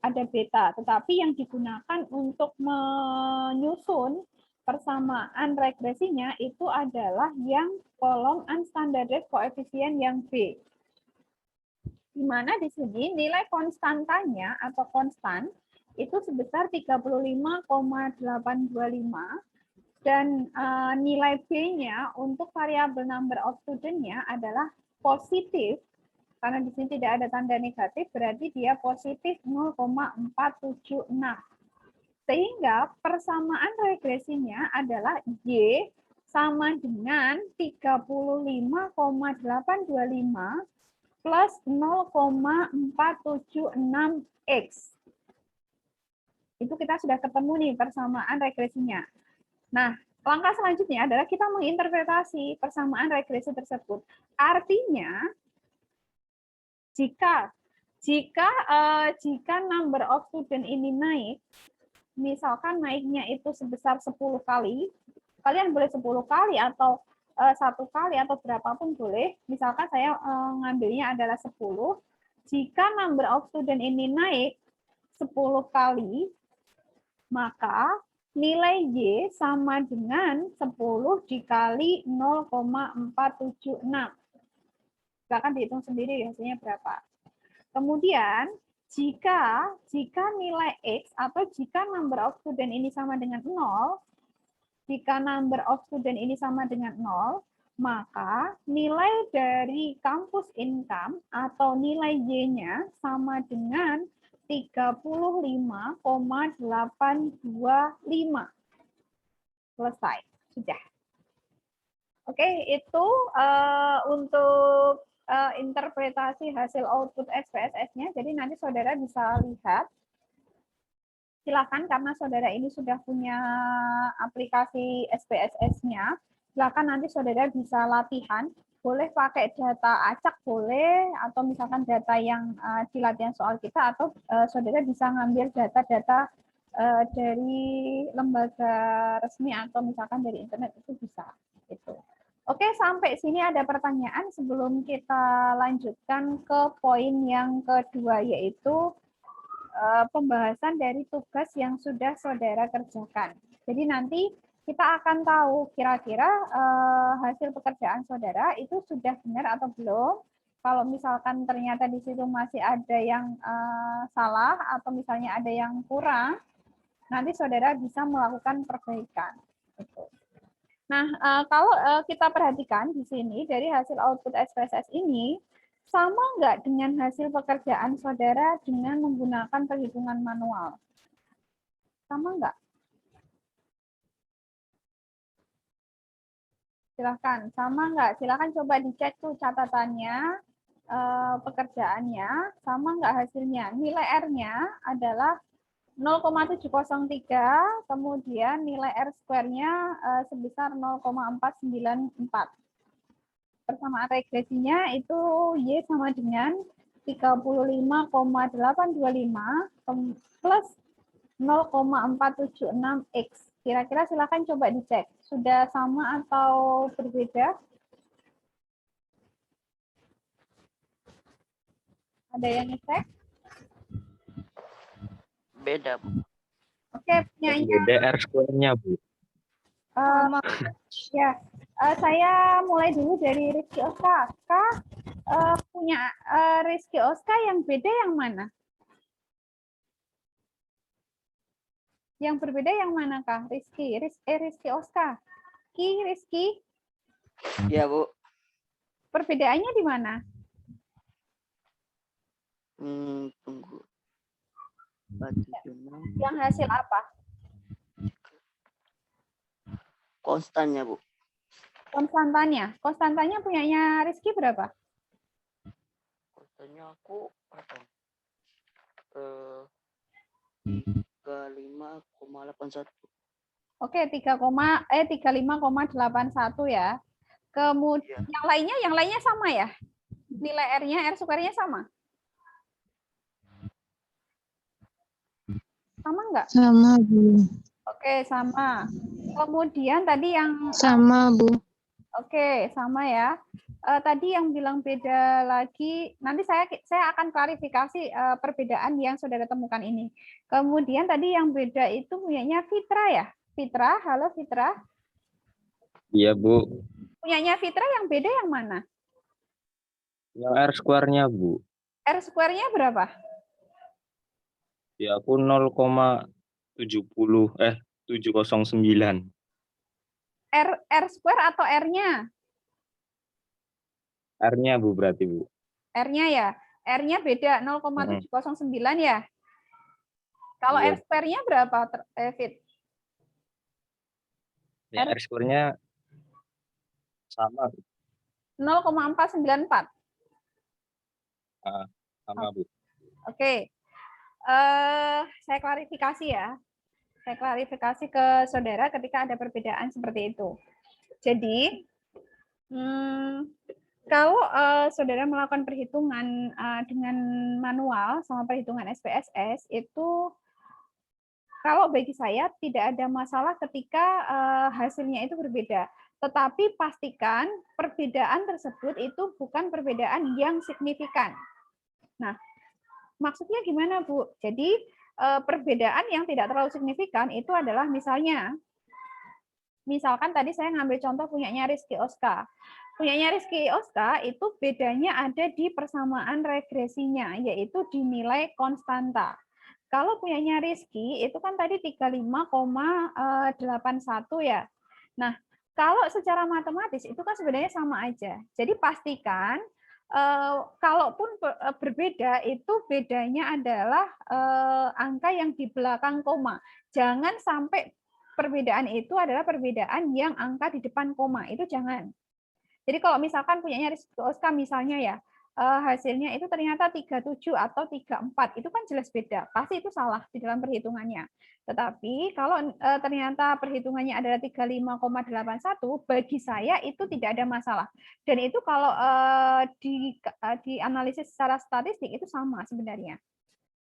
ada beta. Tetapi yang digunakan untuk menyusun persamaan regresinya itu adalah yang kolom unstandardized coefficient yang B. Di mana di sini nilai konstantanya atau konstan itu sebesar 35,825 dan nilai B-nya untuk variabel number of student-nya adalah positif. Karena di sini tidak ada tanda negatif, berarti dia positif 0,476. Sehingga persamaan regresinya adalah Y sama dengan 35,825 plus 0,476X. Itu kita sudah ketemu nih persamaan regresinya. Nah, langkah selanjutnya adalah kita menginterpretasi persamaan regresi tersebut. Artinya, jika number of student ini naik, misalkan naiknya itu sebesar 10 kali, kalian boleh 10 kali atau 1 kali atau berapapun boleh. Misalkan saya ngambilnya adalah 10. Jika number of student ini naik 10 kali, maka nilai Y sama dengan 10 dikali 0,476. Silakan dihitung sendiri hasilnya berapa. Kemudian, jika nilai X atau jika number of student ini sama dengan 0, jika number of student ini sama dengan 0, maka nilai dari kampus income atau nilai Y-nya sama dengan 35,825. Selesai. Sudah. Oke, itu untuk interpretasi hasil output SPSS-nya. Jadi nanti saudara bisa lihat. Silakan karena saudara ini sudah punya aplikasi SPSS-nya. Silakan nanti saudara bisa latihan. Boleh pakai data acak, boleh, atau misalkan data yang di latihan soal kita, atau saudara bisa ngambil data-data dari lembaga resmi atau misalkan dari internet itu bisa. Gitu. Oke, sampai sini ada pertanyaan sebelum kita lanjutkan ke poin yang kedua, yaitu pembahasan dari tugas yang sudah saudara kerjakan. Jadi nanti kita akan tahu kira-kira hasil pekerjaan saudara itu sudah benar atau belum. Kalau misalkan ternyata di situ masih ada yang salah atau misalnya ada yang kurang, nanti saudara bisa melakukan perbaikan. Gitu. Nah, kalau kita perhatikan di sini dari hasil output SPSS ini, sama nggak dengan hasil pekerjaan saudara dengan menggunakan perhitungan manual? Sama nggak? Silahkan, sama nggak? Silahkan coba dicek tuh catatannya, pekerjaannya, sama nggak hasilnya? Nilai R-nya adalah 0,703, kemudian nilai R square-nya sebesar 0,494. Persamaan regresinya itu Y sama dengan 35,825 plus 0,476X. Kira-kira silakan coba dicek. Sudah sama atau berbeda? Ada yang ngecek? Beda, Bu. Oke, punyanya. Beda R square-nya, Bu. Ya, saya mulai dulu dari Rizky Oska. Punya Rizky Oska yang beda yang mana? Yang berbeda yang mana, Kak? Rizky Oska. Rizky. Ya, Bu. Perbedaannya di mana? Tunggu. 476. Yang hasil apa? Konstannya, Bu. Konstantanya. Konstantanya punyanya Rizky berapa? Konstannya aku apa? 35,81. Oke, 35,81 ya. Kemudian yang lainnya sama ya? Nilai R-nya, R square-nya sama? Sama nggak? Sama, Bu. Oke, sama. Kemudian tadi yang Sama, Bu. oke, sama ya. Tadi yang bilang beda lagi, nanti saya akan klarifikasi perbedaan yang saudara temukan ini. Kemudian tadi yang beda itu punyanya Fitra ya? Fitra, halo Fitra. Iya, Bu. Punyanya Fitra yang beda yang mana? Yang R square-nya, Bu. R square-nya berapa? Ya, aku 709. R square atau R-nya? R-nya, Bu, berarti, Bu. R-nya ya. R-nya beda 0,709 ya. Kalau Iya. R square-nya berapa, Fit? Ya, R square-nya sama. 0,494. Sama, Bu. Oke. Saya klarifikasi ya. Saya klarifikasi ke saudara ketika ada perbedaan seperti itu. Jadi, kalau saudara melakukan perhitungan dengan manual sama perhitungan SPSS, itu kalau bagi saya tidak ada masalah ketika hasilnya itu berbeda. Tetapi pastikan perbedaan tersebut itu bukan perbedaan yang signifikan. Nah, maksudnya gimana, Bu? Jadi, perbedaan yang tidak terlalu signifikan itu adalah misalkan tadi saya ngambil contoh punyanya Rizky Oska. Punyanya Rizky Oska itu bedanya ada di persamaan regresinya, yaitu di nilai konstanta. Kalau punyanya Rizky itu kan tadi 35,81 ya. Nah, kalau secara matematis itu kan sebenarnya sama aja. Jadi pastikan kalaupun berbeda itu bedanya adalah angka yang di belakang koma. Jangan sampai perbedaan itu adalah perbedaan yang angka di depan koma. Itu jangan. Jadi kalau misalkan punyanya Rizky Oska misalnya ya, hasilnya itu ternyata 37 atau 34, itu kan jelas beda. Pasti itu salah di dalam perhitungannya. Tetapi kalau ternyata perhitungannya adalah 35,81, bagi saya itu tidak ada masalah. Dan itu kalau dianalisis secara statistik itu sama sebenarnya.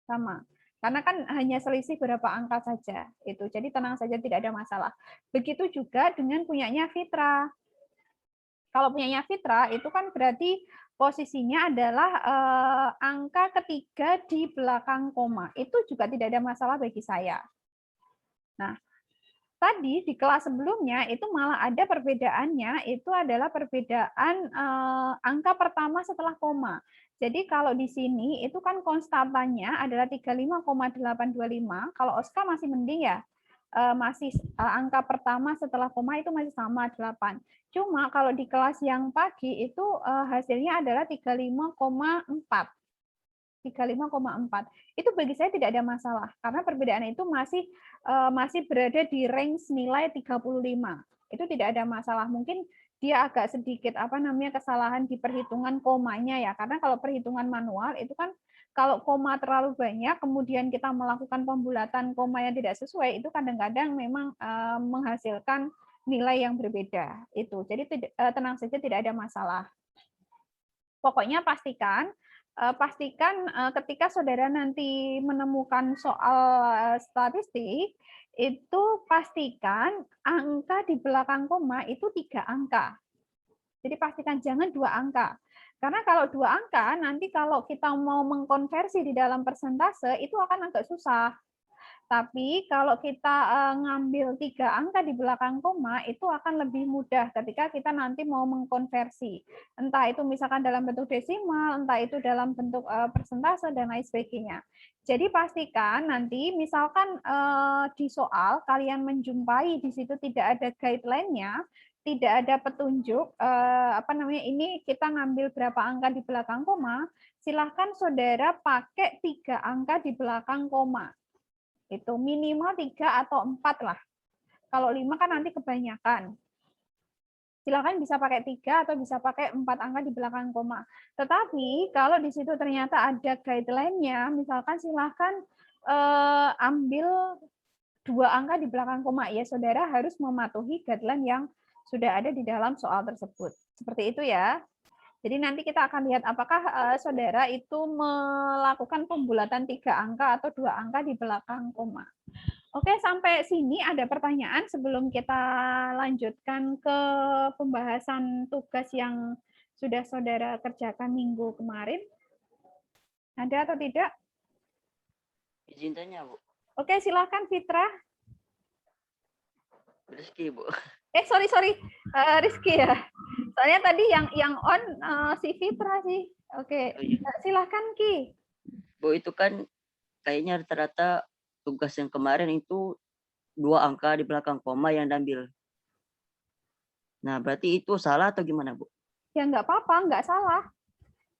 Sama. Karena kan hanya selisih berapa angka saja itu. Jadi tenang saja, tidak ada masalah. Begitu juga dengan punyanya Fitra. Kalau punyanya Fitra itu kan berarti posisinya adalah angka ketiga di belakang koma. Itu juga tidak ada masalah bagi saya. Nah, tadi di kelas sebelumnya itu malah ada perbedaannya, itu adalah perbedaan angka pertama setelah koma. Jadi kalau di sini itu kan konstantannya adalah 35,825. Kalau Oscar masih mending ya, masih angka pertama setelah koma itu masih sama 8. Cuma kalau di kelas yang pagi itu hasilnya adalah 35,4. 35,4. Itu bagi saya tidak ada masalah karena perbedaan itu masih berada di range nilai 35. Itu tidak ada masalah. Mungkin dia agak sedikit kesalahan di perhitungan komanya ya. Karena kalau perhitungan manual itu kan kalau koma terlalu banyak kemudian kita melakukan pembulatan koma yang tidak sesuai itu kadang-kadang memang menghasilkan nilai yang berbeda itu. Jadi tenang saja, tidak ada masalah. Pokoknya pastikan ketika saudara nanti menemukan soal statistik, itu pastikan angka di belakang koma itu 3 angka. Jadi pastikan jangan 2 angka. Karena kalau 2 angka, nanti kalau kita mau mengkonversi di dalam persentase, itu akan agak susah. Tapi kalau kita ngambil 3 angka di belakang koma, itu akan lebih mudah ketika kita nanti mau mengkonversi. Entah itu misalkan dalam bentuk desimal, entah itu dalam bentuk persentase, dan lain sebagainya. Jadi pastikan nanti misalkan di soal kalian menjumpai di situ tidak ada guideline-nya, tidak ada petunjuk, ini kita ngambil berapa angka di belakang koma, silahkan saudara pakai 3 angka di belakang koma. Itu minimal 3 atau 4 lah. Kalau 5 kan nanti kebanyakan. Silakan bisa pakai 3 atau bisa pakai 4 angka di belakang koma. Tetapi kalau di situ ternyata ada guideline-nya, misalkan silahkan ambil 2 angka di belakang koma. Ya, saudara harus mematuhi guideline yang sudah ada di dalam soal tersebut. Seperti itu ya. Jadi nanti kita akan lihat apakah saudara itu melakukan pembulatan 3 angka atau 2 angka di belakang koma. Oke, sampai sini ada pertanyaan sebelum kita lanjutkan ke pembahasan tugas yang sudah saudara kerjakan minggu kemarin. Ada atau tidak? Izin tanya, Bu. Oke, silakan Fitra. Rizky, Bu. Sorry, Rizky ya. Soalnya tadi yang on si Fitra sih. Oke, Oh, iya. silakan Ki. Bu, itu kan kayaknya rata-rata tugas yang kemarin itu 2 angka di belakang koma yang diambil. Nah, berarti itu salah atau gimana, Bu? Ya nggak apa-apa, nggak salah.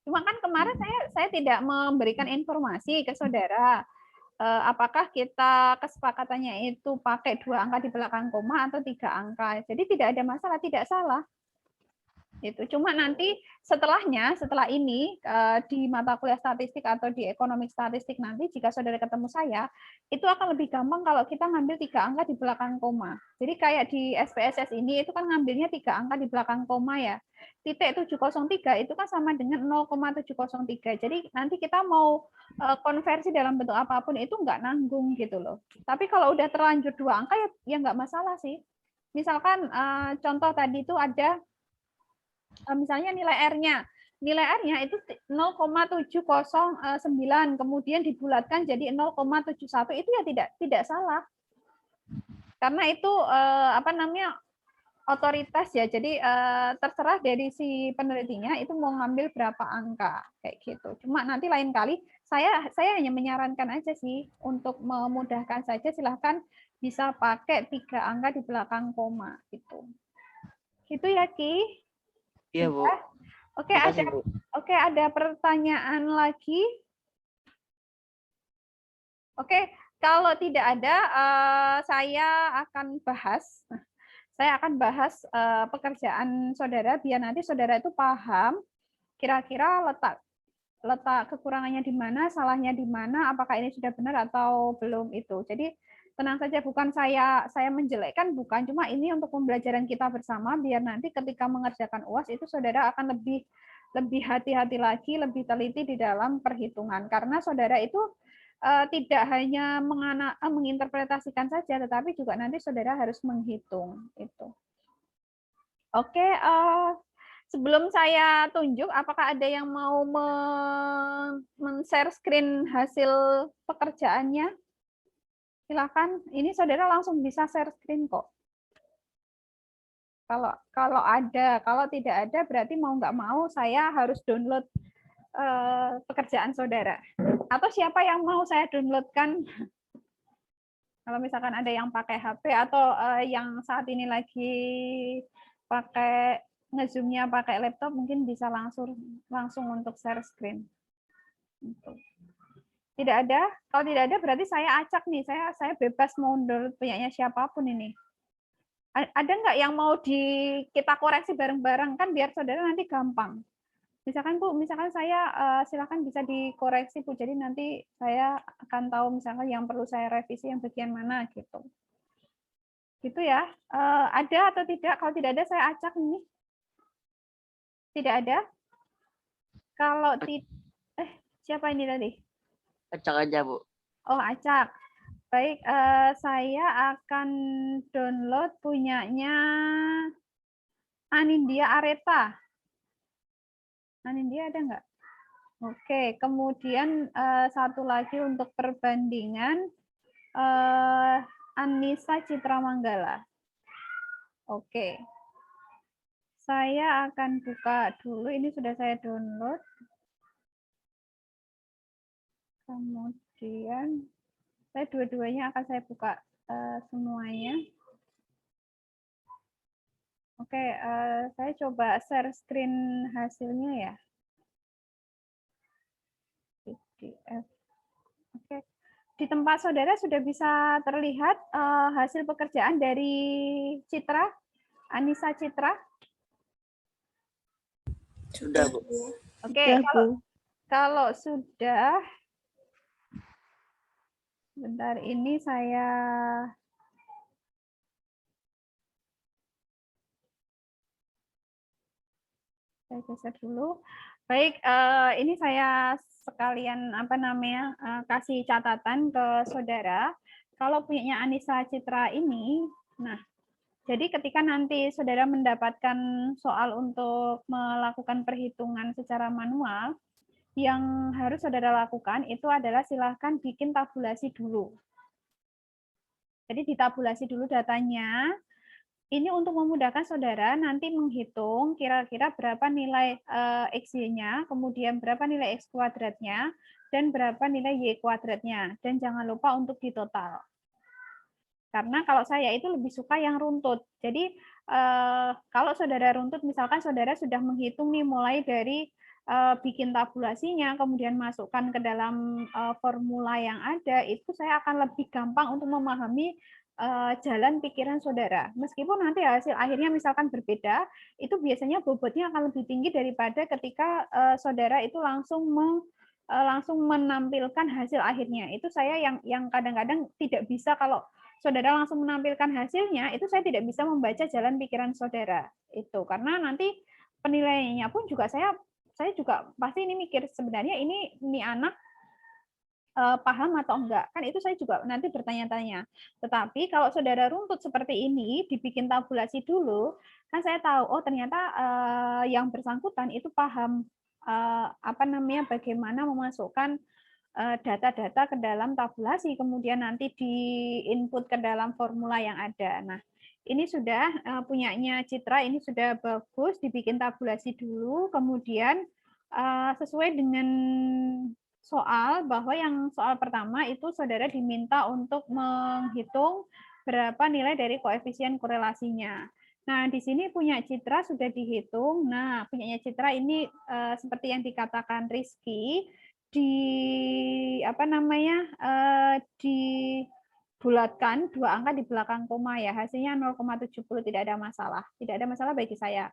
Cuma kan kemarin saya tidak memberikan informasi ke saudara. Apakah kita kesepakatannya itu pakai 2 angka di belakang koma atau 3 angka. Jadi tidak ada masalah, tidak salah. Itu cuma nanti setelah ini di mata kuliah statistik atau di ekonomi statistik nanti jika saudara ketemu saya itu akan lebih gampang kalau kita ngambil 3 angka di belakang koma. Jadi kayak di SPSS ini itu kan ngambilnya 3 angka di belakang koma ya. Titik 703 itu kan sama dengan 0,703. Jadi nanti kita mau konversi dalam bentuk apapun itu nggak nanggung gitu loh. Tapi kalau udah terlanjur 2 angka ya nggak masalah sih. Misalkan contoh tadi itu ada misalnya nilai R-nya itu 0,709 kemudian dibulatkan jadi 0,71 itu ya tidak salah. Karena itu otoritas ya. Jadi terserah dari si penelitinya itu mau ngambil berapa angka kayak gitu. Cuma nanti lain kali saya hanya menyarankan aja sih untuk memudahkan saja silahkan bisa pakai 3 angka di belakang koma gitu. Gitu ya Ki. Iya, Bu. Oke, ada pertanyaan lagi. Oke, kalau tidak ada, saya akan bahas pekerjaan saudara biar nanti saudara itu paham kira-kira letak kekurangannya di mana, salahnya di mana, apakah ini sudah benar atau belum itu. Jadi tenang saja, bukan saya menjelekkan, bukan, cuma ini untuk pembelajaran kita bersama biar nanti ketika mengerjakan UAS itu saudara akan lebih hati-hati lagi, lebih teliti di dalam perhitungan karena saudara itu tidak hanya menginterpretasikan saja, tetapi juga nanti saudara harus menghitung itu. Oke, sebelum saya tunjuk, apakah ada yang mau men-share screen hasil pekerjaannya? Silakan. Ini saudara langsung bisa share screen kok. Kalau ada, kalau tidak ada berarti mau nggak mau saya harus download pekerjaan saudara. Atau siapa yang mau saya downloadkan? Kalau misalkan ada yang pakai HP atau yang saat ini lagi pakai nge-zoom-nya pakai laptop, mungkin bisa langsung untuk share screen. Tidak ada? Kalau tidak ada berarti saya acak nih, saya bebas mau download punyanya siapapun ini. Ada nggak yang mau kita koreksi bareng-bareng, kan biar saudara nanti gampang. Misalkan Bu, misalkan saya silakan bisa dikoreksi Bu, jadi nanti saya akan tahu misalkan yang perlu saya revisi yang bagian mana gitu. Gitu ya. Ada atau tidak? Kalau tidak ada saya acak ini. Tidak ada? Kalau siapa ini tadi? Acak aja, Bu. Oh, acak. Baik, saya akan download punyanya Anindya Areta. Anindya ada nggak? Oke, kemudian satu lagi untuk perbandingan Anissa Citra Manggala. Oke. Saya akan buka dulu, ini sudah saya download. Kemudian saya dua-duanya akan saya buka semuanya. Oke, saya coba share screen hasilnya ya. PDF. Oke. Di tempat saudara sudah bisa terlihat hasil pekerjaan dari Citra, Anissa Citra? Sudah, Bu. Oke, kalau sudah, bentar ini saya geser dulu. Baik, ini saya sekalian kasih catatan ke saudara. Kalau punyanya Anissa Citra ini, nah, jadi ketika nanti saudara mendapatkan soal untuk melakukan perhitungan secara manual, yang harus saudara lakukan itu adalah silahkan bikin tabulasi dulu. Jadi ditabulasi dulu datanya. Ini untuk memudahkan saudara nanti menghitung kira-kira berapa nilai X-nya, kemudian berapa nilai X kuadratnya, dan berapa nilai Y kuadratnya. Dan jangan lupa untuk ditotal. Karena kalau saya itu lebih suka yang runtut. Jadi kalau saudara runtut, misalkan saudara sudah menghitung nih mulai dari bikin tabulasinya, kemudian masukkan ke dalam formula yang ada, itu saya akan lebih gampang untuk memahami jalan pikiran saudara. Meskipun nanti hasil akhirnya misalkan berbeda, itu biasanya bobotnya akan lebih tinggi daripada ketika saudara itu langsung menampilkan hasil akhirnya. Itu saya yang kadang-kadang tidak bisa, kalau saudara langsung menampilkan hasilnya, itu saya tidak bisa membaca jalan pikiran saudara. Itu karena nanti penilaiannya pun juga saya juga pasti ini mikir sebenarnya ini anak paham atau enggak, kan itu saya juga nanti bertanya-tanya. Tetapi kalau saudara runtut seperti ini, dibikin tabulasi dulu, kan saya tahu, oh ternyata yang bersangkutan itu paham bagaimana memasukkan data-data ke dalam tabulasi, kemudian nanti di-input ke dalam formula yang ada. Nah, ini sudah punyanya Citra, ini sudah bagus, dibikin tabulasi dulu, kemudian sesuai dengan soal, bahwa yang soal pertama itu saudara diminta untuk menghitung berapa nilai dari koefisien korelasinya. Nah, di sini punya Citra sudah dihitung. Nah, punyanya Citra ini seperti yang dikatakan Rizky, dibulatkan dua angka di belakang koma ya, hasilnya 0,70, tidak ada masalah bagi saya.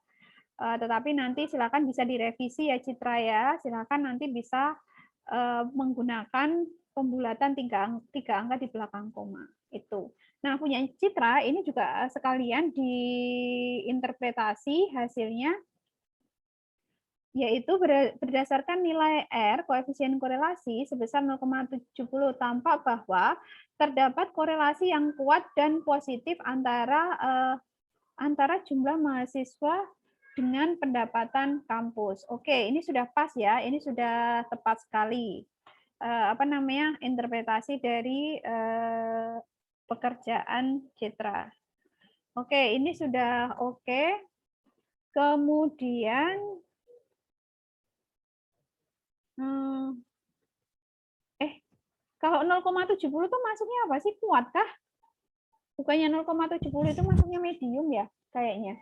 Tetapi nanti silakan bisa direvisi ya Citra ya, silakan nanti bisa menggunakan pembulatan tiga angka di belakang koma itu. Nah, punya Citra ini juga sekalian diinterpretasi hasilnya yaitu berdasarkan nilai R, koefisien korelasi sebesar 0,70, tampak bahwa terdapat korelasi yang kuat dan positif antara jumlah mahasiswa dengan pendapatan kampus. Oke, ini sudah pas ya, ini sudah tepat sekali. Interpretasi dari pekerjaan Citra. Oke, ini sudah oke. Kemudian kalau 0,70 itu masuknya apa sih? Kuat kah? Bukannya 0,70 itu masuknya medium ya, kayaknya.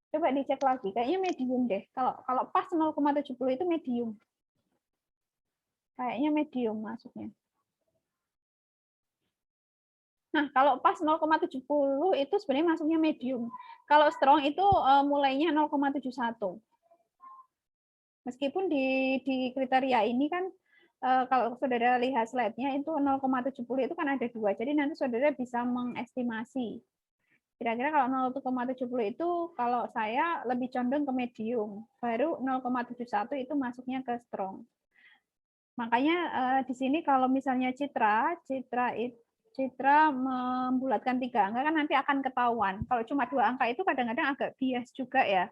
Coba dicek lagi, kayaknya medium deh. Kalau pas 0,70 itu medium. Kayaknya medium masuknya. Nah, kalau pas 0,70 itu sebenarnya masuknya medium. Kalau strong itu mulainya 0,71. Meskipun di kriteria ini kan kalau saudara lihat slide-nya itu 0,70 itu kan ada 2. Jadi nanti saudara bisa mengestimasi. Kira-kira kalau 0,70 itu kalau saya lebih condong ke medium. Baru 0,71 itu masuknya ke strong. Makanya di sini kalau misalnya Citra membulatkan 3 angka kan nanti akan ketahuan. Kalau cuma 2 angka itu kadang-kadang agak bias juga ya.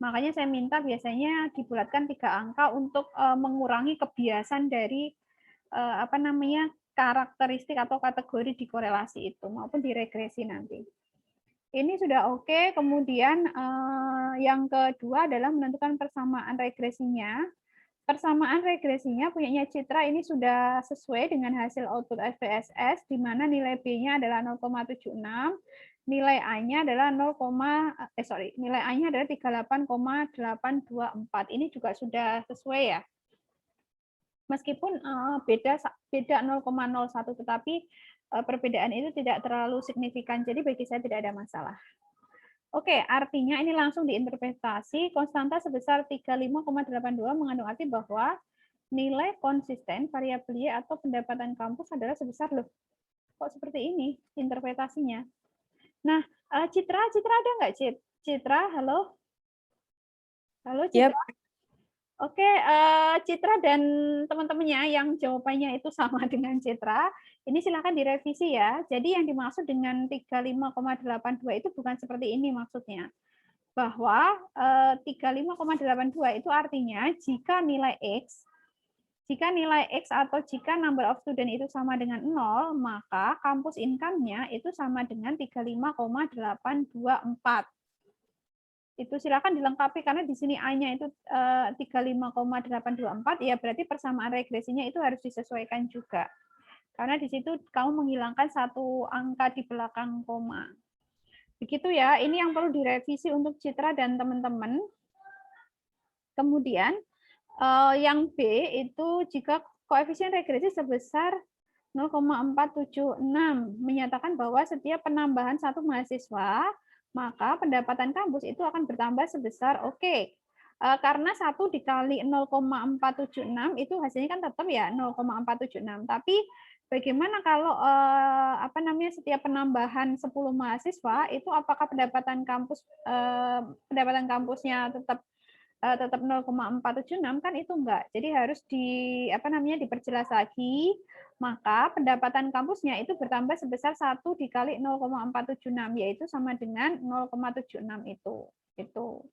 Makanya saya minta biasanya dibulatkan 3 angka untuk mengurangi kebiasaan dari karakteristik atau kategori di korelasi itu maupun di regresi nanti. Ini sudah oke. Kemudian yang kedua adalah menentukan persamaan regresinya. Persamaan regresinya punyanya Citra ini sudah sesuai dengan hasil output SPSS, di mana nilai B-nya adalah 0,76, nilai A-nya adalah nilai A-nya adalah 38,824. Ini juga sudah sesuai ya. Meskipun beda 0,01, tetapi perbedaan itu tidak terlalu signifikan, jadi bagi saya tidak ada masalah. Oke, artinya ini langsung diinterpretasi, konstanta sebesar 35,82 mengandung arti bahwa nilai konsisten variabel Y atau pendapatan kampus adalah sebesar, loh, kok seperti ini interpretasinya. Nah, Citra ada nggak, Citra, halo? Halo, Citra? Yep. Oke, Citra dan teman-temannya yang jawabannya itu sama dengan Citra, ini silakan direvisi ya. Jadi yang dimaksud dengan 35,82 itu bukan seperti ini maksudnya. Bahwa 35,82 itu artinya jika nilai X atau jika number of student itu sama dengan 0, maka kampus income-nya itu sama dengan 35,824. Itu silakan dilengkapi karena di sini A-nya itu 35,824, ya berarti persamaan regresinya itu harus disesuaikan juga. Karena di situ kamu menghilangkan 1 angka di belakang koma. Begitu ya, ini yang perlu direvisi untuk Citra dan teman-teman. Kemudian yang B itu jika koefisien regresi sebesar 0,476 menyatakan bahwa setiap penambahan 1 mahasiswa maka pendapatan kampus itu akan bertambah sebesar karena 1 dikali 0,476 itu hasilnya kan tetap ya 0,476. Tapi bagaimana kalau setiap penambahan 10 mahasiswa itu apakah pendapatan kampusnya tetap 0,476 kan itu enggak. Jadi harus diperjelas lagi, maka pendapatan kampusnya itu bertambah sebesar 1 dikali 0,476 yaitu sama dengan 0,76 itu. Itu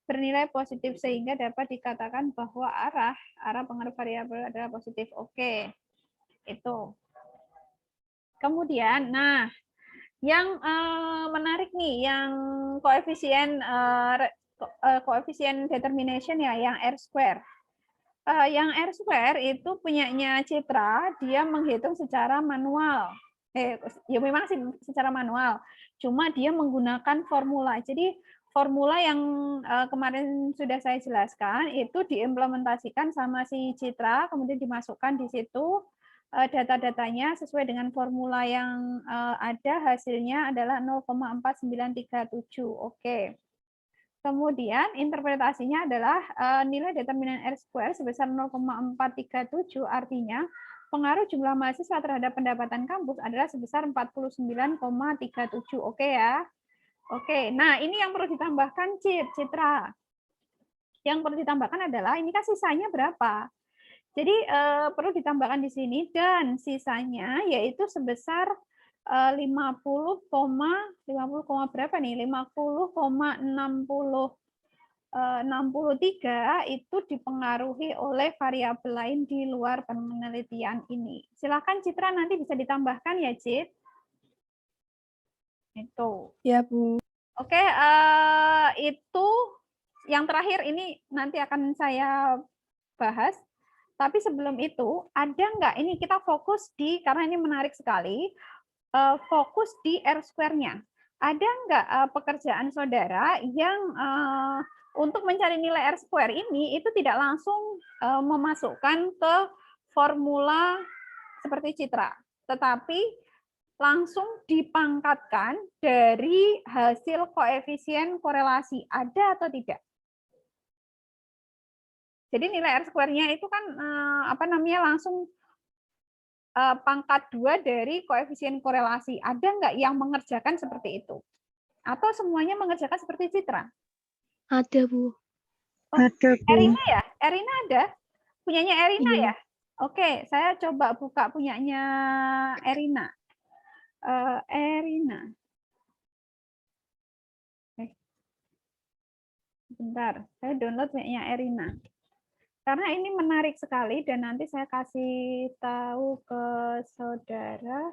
bernilai positif sehingga dapat dikatakan bahwa arah pengaruh variabel adalah positif. Oke. Itu. Kemudian yang menarik nih yang koefisien determination ya, yang R-square. Yang R-square itu punyanya Citra, dia menghitung secara manual. Ya memang sih secara manual, cuma dia menggunakan formula. Jadi formula yang kemarin sudah saya jelaskan itu diimplementasikan sama si Citra, kemudian dimasukkan di situ data-datanya sesuai dengan formula yang ada, hasilnya adalah 0,4937. Oke. Kemudian interpretasinya adalah nilai determinan R-square sebesar 0,437, artinya pengaruh jumlah mahasiswa terhadap pendapatan kampus adalah sebesar 49,37. Oke ya. Oke, nah ini yang perlu ditambahkan Citra. Yang perlu ditambahkan adalah ini kan sisanya berapa. Jadi perlu ditambahkan di sini dan sisanya yaitu sebesar 50, berapa nih? 50,63 itu dipengaruhi oleh variabel lain di luar penelitian ini. Silakan Citra nanti bisa ditambahkan ya, Cit. Itu. Ya, Bu. Oke, itu yang terakhir ini nanti akan saya bahas. Tapi sebelum itu, ada nggak ini kita fokus di, karena ini menarik sekali, fokus di R-square-nya. Ada nggak pekerjaan saudara yang untuk mencari nilai R-square ini itu tidak langsung memasukkan ke formula seperti Citra, tetapi langsung dipangkatkan dari hasil koefisien korelasi. Ada atau tidak? Jadi nilai R-square-nya itu kan langsung pangkat 2 dari koefisien korelasi. Ada nggak yang mengerjakan seperti itu? Atau semuanya mengerjakan seperti Citra? Ada, Bu. Oh, Ada, Bu. Erina ya? Erina ada? Punyanya Erina Iya. ya? Oke, saya coba buka punyanya Erina. Erina. Bentar, saya download punyanya Erina. Karena ini menarik sekali dan nanti saya kasih tahu ke saudara.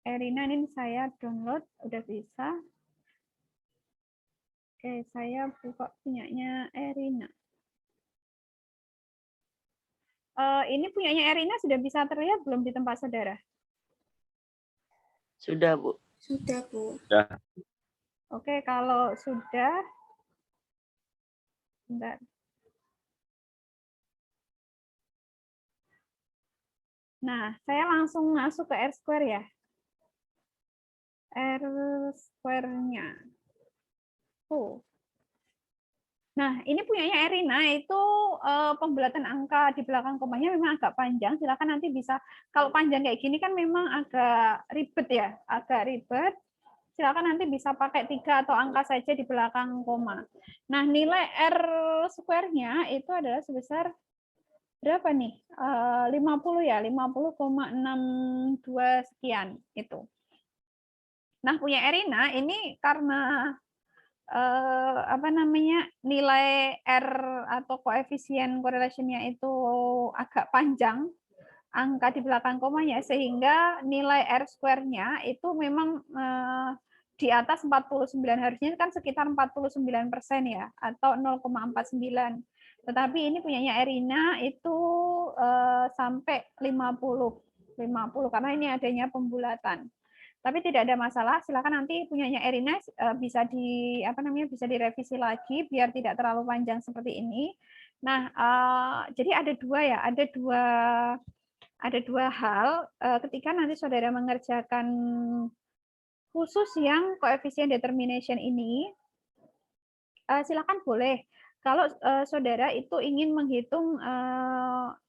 Erina ini saya download, udah bisa. Oke, saya buka punyanya Erina. Ini punyanya Erina sudah bisa terlihat belum di tempat saudara? Sudah, Bu. Sudah, Bu. Sudah. Oke, kalau sudah, bentar. Nah, saya langsung masuk ke R-square ya. R-square-nya. Nah, ini punyanya Erina, itu pembulatan angka di belakang komanya memang agak panjang. Silakan nanti bisa, kalau panjang kayak gini kan memang agak ribet ya, agak ribet. Silakan nanti bisa pakai 3 atau angka saja di belakang koma. Nah, nilai R-square-nya itu adalah sebesar berapa nih? 50 ya, 50,62 sekian itu. Nah, punya Erina ini karena nilai R atau koefisien correlation-nya itu agak panjang, angka di belakang komanya, sehingga nilai R-square-nya itu memang di atas 49, harusnya kan sekitar 49% ya, atau 0,49. Tetapi ini punyanya Erina itu sampai 50 karena ini adanya pembulatan. Tapi tidak ada masalah, silakan nanti punyanya Erina bisa bisa direvisi lagi biar tidak terlalu panjang seperti ini. Nah, jadi ada dua hal ketika nanti saudara mengerjakan khusus yang koefisien determination ini, silakan boleh. Kalau saudara itu ingin menghitung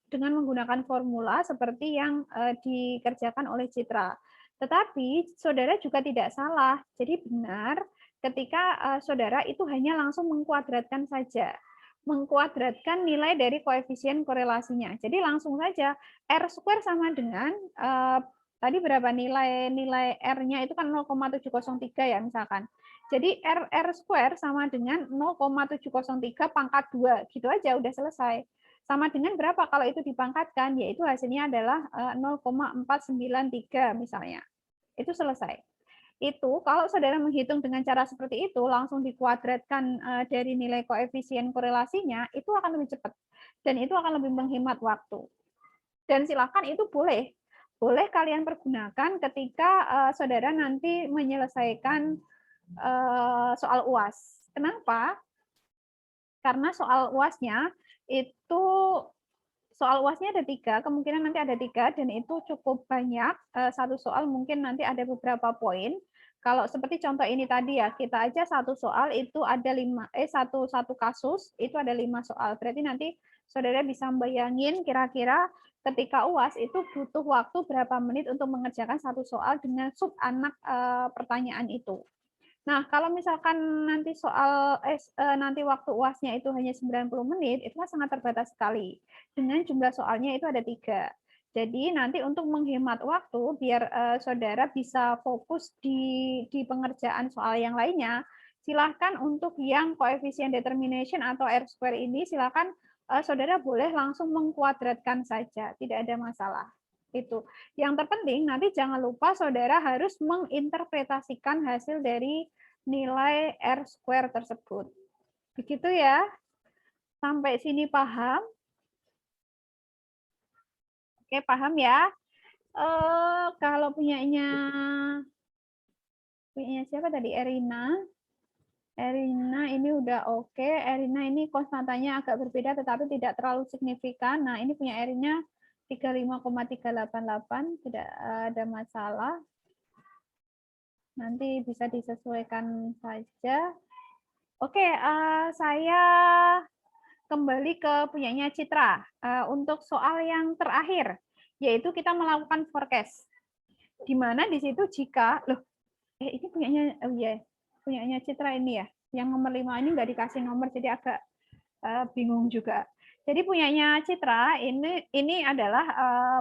dengan menggunakan formula seperti yang dikerjakan oleh Citra. Tetapi saudara juga tidak salah. Jadi benar ketika saudara itu hanya langsung mengkuadratkan saja. Mengkuadratkan nilai dari koefisien korelasinya. Jadi langsung saja R² sama dengan tadi berapa nilai R-nya itu kan 0,703 ya misalkan. Jadi R² sama dengan 0,703 pangkat 2. Gitu aja udah selesai. Sama dengan berapa kalau itu dipangkatkan, yaitu hasilnya adalah 0,493 misalnya. Itu selesai. Itu kalau saudara menghitung dengan cara seperti itu, langsung dikuadratkan dari nilai koefisien korelasinya, itu akan lebih cepat. Dan itu akan lebih menghemat waktu. Dan silakan itu boleh kalian pergunakan ketika saudara nanti menyelesaikan soal UAS. Kenapa? Karena soal UAS-nya itu ada 3, kemungkinan nanti ada 3 dan itu cukup banyak. Satu soal mungkin nanti ada beberapa poin. Kalau seperti contoh ini tadi ya, kita aja satu soal itu ada satu kasus itu ada 5 soal. Berarti nanti saudara bisa bayangin kira-kira ketika UAS itu butuh waktu berapa menit untuk mengerjakan satu soal dengan sub anak pertanyaan itu. Nah, kalau misalkan nanti nanti waktu UASnya itu hanya 90 menit, itu kan sangat terbatas sekali. Dengan jumlah soalnya itu ada 3. Jadi nanti untuk menghemat waktu, biar saudara bisa fokus di pengerjaan soal yang lainnya, silahkan untuk yang coefficient determination atau R-square ini, silahkan saudara boleh langsung mengkuadratkan saja, tidak ada masalah. Itu. Yang terpenting nanti jangan lupa saudara harus menginterpretasikan hasil dari nilai R-square tersebut. Begitu ya. Sampai sini paham? Oke, paham ya. Kalau punyanya siapa tadi? Erina. Erina ini udah oke. Erina ini konstantanya agak berbeda tetapi tidak terlalu signifikan. Nah, ini punya Erina 35,388, tidak ada masalah. Nanti bisa disesuaikan saja. Oke, saya kembali ke punyanya Citra. Untuk soal yang terakhir, yaitu kita melakukan forecast. Di mana di situ jika, ini punyanya Citra ini ya, yang nomor 5 ini nggak dikasih nomor, jadi agak bingung juga. Jadi punyanya Citra ini adalah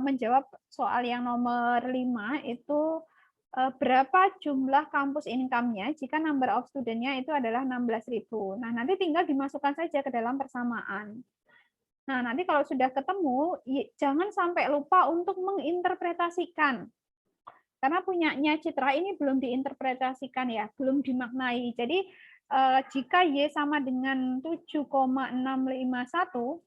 menjawab soal yang nomor 5 itu berapa jumlah kampus income-nya jika number of student-nya itu adalah 16.000. Nah, nanti tinggal dimasukkan saja ke dalam persamaan. Nah, nanti kalau sudah ketemu, jangan sampai lupa untuk menginterpretasikan. Karena punyanya Citra ini belum diinterpretasikan ya, belum dimaknai. Jadi jika Y sama dengan 7,651,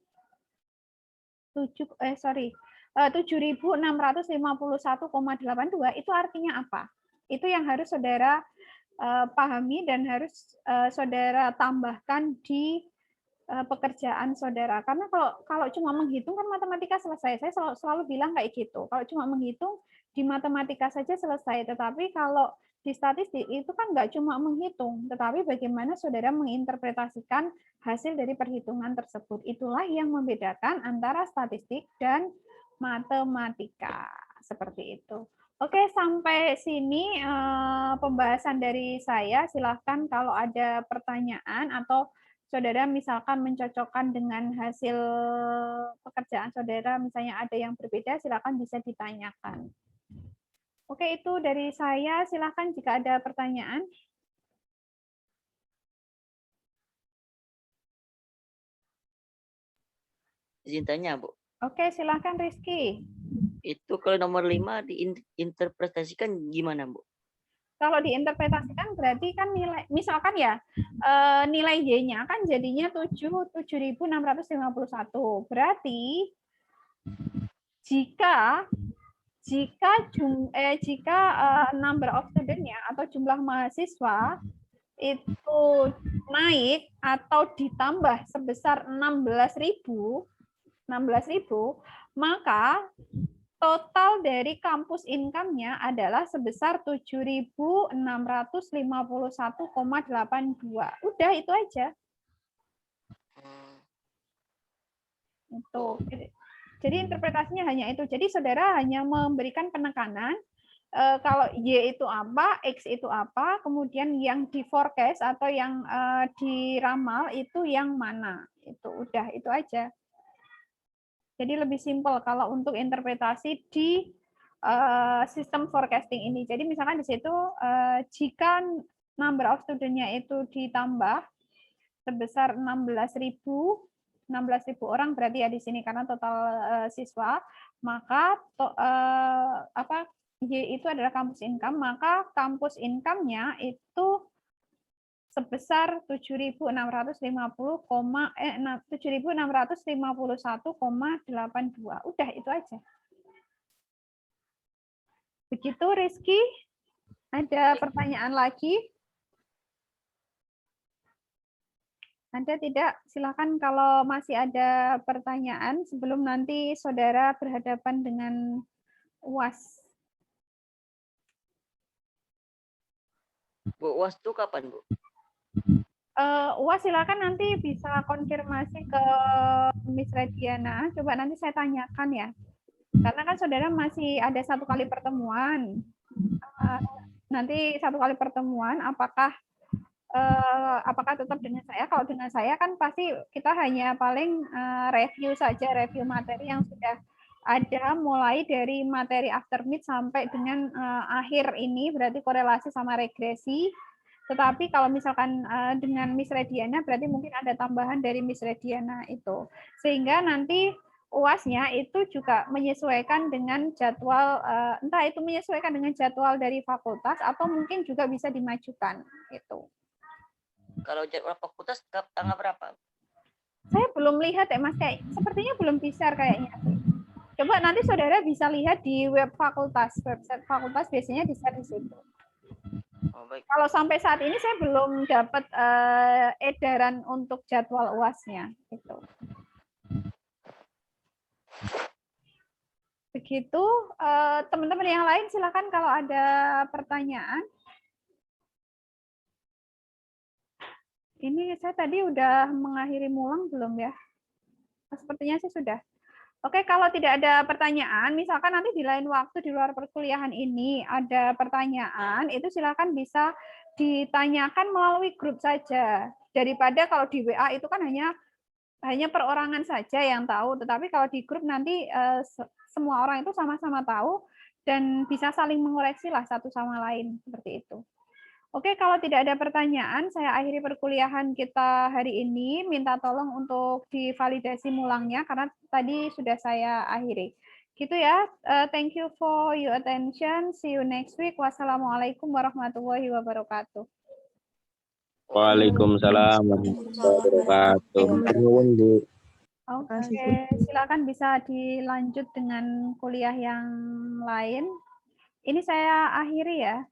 7.651,82 itu artinya apa? Itu yang harus saudara pahami dan harus saudara tambahkan di pekerjaan saudara. Karena kalau cuma menghitung kan matematika selesai. Saya selalu bilang kayak gitu. Kalau cuma menghitung di matematika saja selesai. Tetapi kalau di statistik itu kan nggak cuma menghitung, tetapi bagaimana saudara menginterpretasikan hasil dari perhitungan tersebut. Itulah yang membedakan antara statistik dan matematika. Seperti itu. Oke, sampai sini pembahasan dari saya. Silahkan kalau ada pertanyaan atau saudara misalkan mencocokkan dengan hasil pekerjaan saudara, misalnya ada yang berbeda, silakan bisa ditanyakan. Oke, itu dari saya. Silakan jika ada pertanyaan. Izin tanya, Bu. Oke, silakan Rizky. Itu kalau nomor 5 diinterpretasikan gimana, Bu? Kalau diinterpretasikan berarti kan nilai, misalkan ya, nilai Y-nya kan jadinya 7.651. Berarti jika number of student-nya atau jumlah mahasiswa itu naik atau ditambah sebesar 16.000, maka total dari kampus income-nya adalah sebesar 7.651,82. Udah itu aja. Itu. Jadi interpretasinya hanya itu. Jadi saudara hanya memberikan penekanan kalau Y itu apa, X itu apa, kemudian yang di forecast atau yang diramal itu yang mana. Itu udah itu aja. Jadi lebih simpel kalau untuk interpretasi di sistem forecasting ini. Jadi misalkan di situ jika number of student-nya itu ditambah sebesar 16.000 orang berarti ya di sini karena total siswa, maka Y itu adalah kampus income, maka kampus income-nya itu sebesar 7.651,82. Udah itu aja. Begitu Rizky? Ada pertanyaan lagi? Ada tidak? Silakan kalau masih ada pertanyaan sebelum nanti saudara berhadapan dengan UAS. Bu, UAS itu kapan, Bu? UAS silakan nanti bisa konfirmasi ke Miss Rediana. Coba nanti saya tanyakan ya. Karena kan saudara masih ada 1 kali pertemuan. Nanti 1 kali pertemuan, apakah apakah tetap dengan saya? Kalau dengan saya kan pasti kita hanya paling review saja, review materi yang sudah ada mulai dari materi aftermid sampai dengan akhir ini, berarti korelasi sama regresi. Tetapi kalau misalkan dengan Miss Rediana berarti mungkin ada tambahan dari Miss Rediana itu. Sehingga nanti UASnya itu juga menyesuaikan dengan jadwal, entah itu menyesuaikan dengan jadwal dari fakultas atau mungkin juga bisa dimajukan gitu. Kalau jadwal fakultas tanggal berapa? Saya belum lihat ya Mas, kayak sepertinya belum bisa kayaknya. Coba nanti saudara bisa lihat di web fakultas, website fakultas biasanya di-share di situ. Oh, baik. Kalau sampai saat ini saya belum dapat edaran untuk jadwal UASnya gitu. Begitu, teman-teman yang lain silakan kalau ada pertanyaan. Ini saya tadi udah mengakhiri mulang belum ya? Sepertinya sih sudah. Oke, kalau tidak ada pertanyaan, misalkan nanti di lain waktu di luar perkuliahan ini ada pertanyaan, itu silakan bisa ditanyakan melalui grup saja. Daripada kalau di WA itu kan hanya perorangan saja yang tahu, tetapi kalau di grup nanti semua orang itu sama-sama tahu dan bisa saling mengoreksi lah satu sama lain seperti itu. Oke, kalau tidak ada pertanyaan, saya akhiri perkuliahan kita hari ini. Minta tolong untuk divalidasi mulangnya, karena tadi sudah saya akhiri. Gitu ya, thank you for your attention. See you next week. Wassalamualaikum warahmatullahi wabarakatuh. Waalaikumsalam warahmatullahi wabarakatuh. Nuwun, Bu. Oke, silakan bisa dilanjut dengan kuliah yang lain. Ini saya akhiri ya.